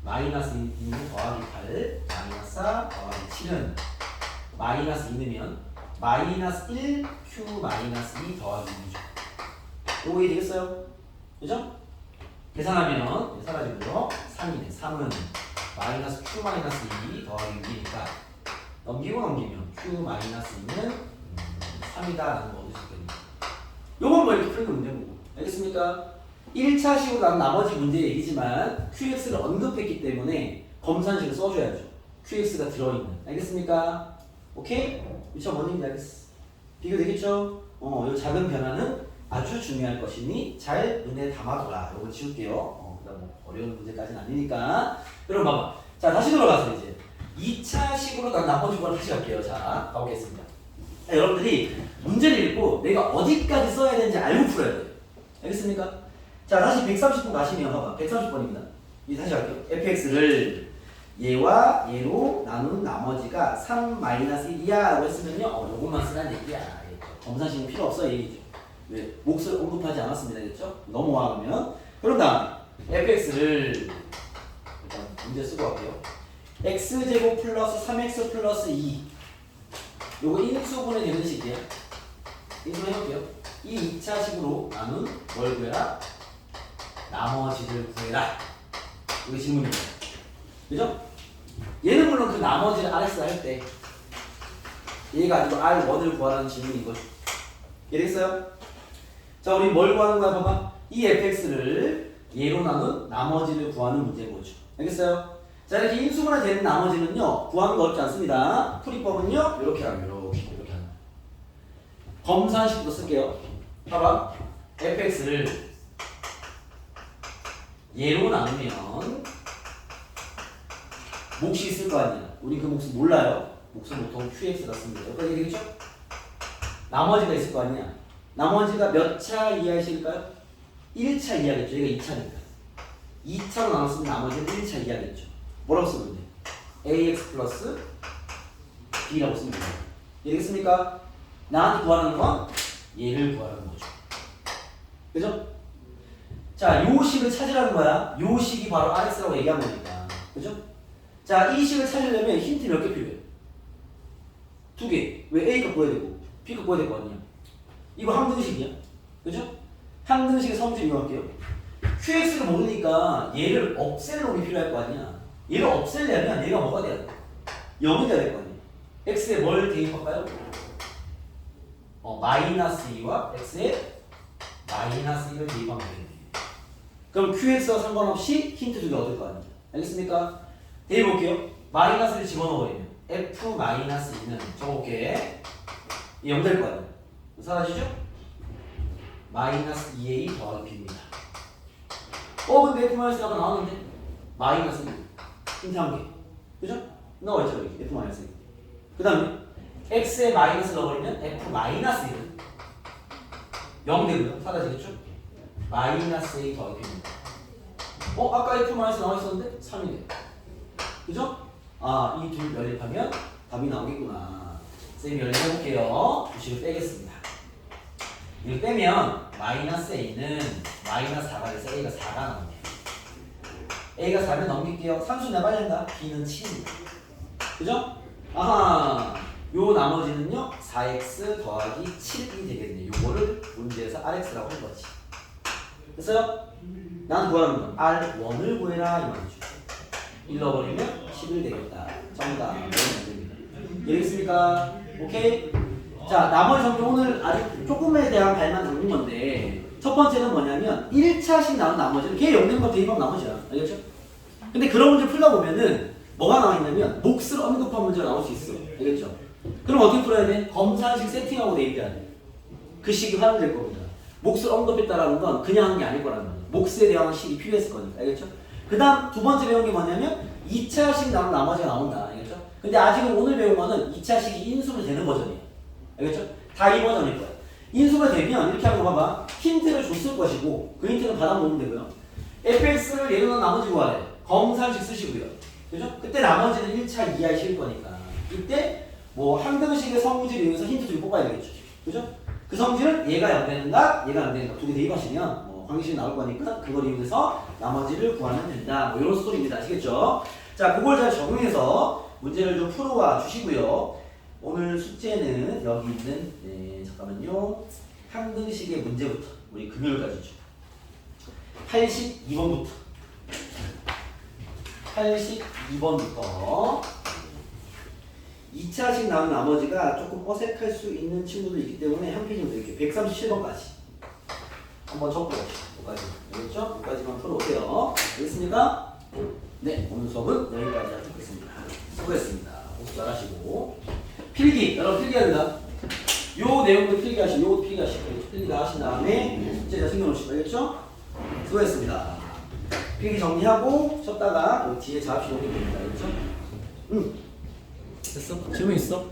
S1: 마이너스 2는 더하기 8, 마이너스 4 더하기 7은 마이너스 2 넣으면 마이너스 1 q 마이너스 2 더하기 2죠. 요거 이해되겠어요? 그죠? 계산하면 사라지고요. 3이네. 3은 마이너스 q 마이너스 2 더하기 6이니까 넘기면 q 마이너스 2는 3이다 라는 거 얻을 수 있거든요. 요건 뭐 이렇게 풀는 문제고. 알겠습니까? 1차식으로 난 나머지 문제 얘기지만 qx를 언급했기 때문에 검산식을 써줘야죠. qx가 들어있는. 알겠습니까? 오케이? 미처 뭔 얘기인지 알겠어. 비교되겠죠? 요 작은 변화는 아주 중요할 것이니 잘 눈에 담아둬라. 요거 지울게요. 그다음 뭐 어려운 문제까지는 아니니까. 그럼 봐봐. 자, 다시 돌아가서 이제 2차식으로 난 나머지 걸 다시 갈게요. 자, 가보겠습니다. 자, 여러분들이 문제를 읽고 내가 어디까지 써야 되는지 알고 풀어야 돼요. 알겠습니까? 자, 다시 130번 가시면 봐봐. 130번입니다. 이제 다시 갈게요. fx를 얘와 얘로 나눈 나머지가 3-1이야 라고 했으면요. 요것만 쓰라는 얘기야. 검사식은 필요 없어 얘기죠. 왜? 몫을 언급하지 않았습니다. 그렇죠? 넘어와 그러면. 그런 다음 fx를 일단 문제 쓰고 갈게요. x제곱 플러스 3x 플러스 2 요거 인수분해 되는 식이에요. 인수분해 해볼게요. 이 2차식으로 나눈 뭘 구해라? 나머지를 구해라. 이게 질문입니다. 그죠? 얘는 물론 그 나머지를 RX를 할 때 얘가 아니고 R1을 구하라는 질문인 거죠. 이해됐어요? 자, 우리 뭘 구하는 거야? 봐봐. 이 fx를 얘로 나눈 나머지를 구하는 문제인 거죠. 알겠어요? 자, 이렇게 인수분해 되는 나머지는요, 구하는 거 어렵지 않습니다. 풀이법은요, 이렇게 하면 이렇게 하면. 검산식도 쓸게요. 봐봐. fx를 얘로 나누면 몫이 있을 거 아니야. 우리 그 몫은 몰라요. 몫은 보통 qx가 씁니다. 여기까지 되겠죠? 나머지가 있을 거 아니야. 나머지가 몇 차 이하일까요? 1차 이하겠죠. 얘가 2차니까. 2차로 나눴으면 나머지는 1차 이하겠죠. 뭐라고 쓰면 돼? ax 플러스 b라고 쓰면 돼요. 이해겠습니까? 나한테 구하라는 건 얘를 구하라는 거죠. 그죠? 자, 요 식을 찾으라는 거야. 요 식이 바로 rx라고 얘기한 거니까. 그죠? 자, 이 식을 찾으려면 힌트 몇 개 필요해? 2개. 왜 a가 구해야 되고 b가 구해야 될 거 아니야? 이거 항등식이야. 그죠? 항등식의 성질 이용할게요. qx를 모르니까 얘를 없앨 놈이 필요할 거 아니야. 얘를 없애려면 얘가 뭐가 돼야 돼? 0이 돼야 될 거 아니야. x에 뭘 대입할까요? 마이너스 2와 x에 마이너스 1을 대입하면 되겠네. 그럼 qx와 상관없이 힌트 2개 얻을 거 아니야. 알겠습니까? 대입해볼게요. 마이너스를 집어넣어버리면 f-2는 적어볼게. 0 될 거 아니야. 사라지죠? 마이너스 2a 더하기 b입니다. 근데 f-1가 나왔는데? 마이너스 1. 힌트 한 개. 그죠? 나와 있죠, 여기. f-1. 그 다음에 x에 마이너스 넣어버리면 f-1은 0 되고요. 사라지겠죠? 마이너스 a 더하기 b입니다. 아까 f-1 나와 있었는데? 3이 돼요. 그죠? 이 둘 연립하면 답이 나오겠구나. 쌤이 연립해볼게요. 주식을 빼겠습니다. 이걸 빼면 마이너스 a는 마이너스 4가 돼서 a가 4가 나오네요. a가 4면 넘길게요. 상수는 빨리 한다. b는 7입니다. 그죠? 요 나머지는요 4x 더하기 7이 되겠네요. 요거를 문제에서 rx라고 한 거지. 됐어요? 난 구하는 건 r1을 구해라 이 말이죠. 1 넣어버리면 11 되겠다. 정답. 이해했습니까? 오케이? 자, 나머지 정리 오늘 아직 조금에 대한 발만 잡는 건데 첫 번째는 뭐냐면 1차씩 나온 나머지는 걔 0 된 거 대입하면 나머지야. 알겠죠? 근데 그런 문제 풀다 보면은 뭐가 나와 있냐면 몫을 언급한 문제가 나올 수 있어. 알겠죠? 그럼 어떻게 풀어야 돼? 검사식 세팅하고 대입해야 돼. 그 식이 활용될 겁니다. 몫을 언급했다라는 건 그냥 한 게 아닐 거라는 거예요. 몫에 대한 식이 필요했을 거니까. 알겠죠? 그 다음 두 번째 배운 게 뭐냐면 2차식 나온 나머지가 나온다. 알겠죠? 근데 아직은 오늘 배운 거는 2차식이 인수분 되는 버전이에요. 알겠죠? 다 이 버전일 거예요. 인수가 되면 이렇게 하는 거 봐봐. 힌트를 줬을 것이고 그 힌트는 받아먹으면 되고요. fx를 예로 넣은 나머지 구하래. 검산식 쓰시고요. 그죠? 그때 나머지는 1차 이하이실 거니까 이때 뭐 항등식의 성질을 이용해서 힌트 좀 뽑아야 되겠죠. 그죠? 그 성질은 얘가 0 되는가 얘가 안 되는가 두 개 대입하시면 관계식이 나올 거니까 그걸 이용해서 나머지를 구하면 된다. 뭐 이런 스토리입니다. 아시겠죠? 자, 그걸 잘 적용해서 문제를 좀 풀어와 주시고요. 오늘 숙제는 여기 있는 잠깐만요. 항등식의 문제부터 우리 금요일까지죠. 82번부터 82번부터 2차씩 나온 나머지가 조금 어색할 수 있는 친구도 있기 때문에 한 페이지 드릴게요. 137번까지 한번 적어봅시다. 여기까지. 알겠죠? 여기까지만 풀어오세요. 알겠습니까? 네, 오늘 수업은 여기까지 하겠습니다. 수고했습니다. 공부 잘하시고. 필기, 여러분 필기해야 된다. 요 내용도 필기하시고, 요것도 필기하시고, 필기 다 하신 다음에 숙제 다 챙겨놓으시고, 알겠죠? 수고했습니다. 필기 정리하고 쉬었다가 여기 뒤에 자습실 오면 됩니다. 알겠죠? 응. 됐어? 질문 있어?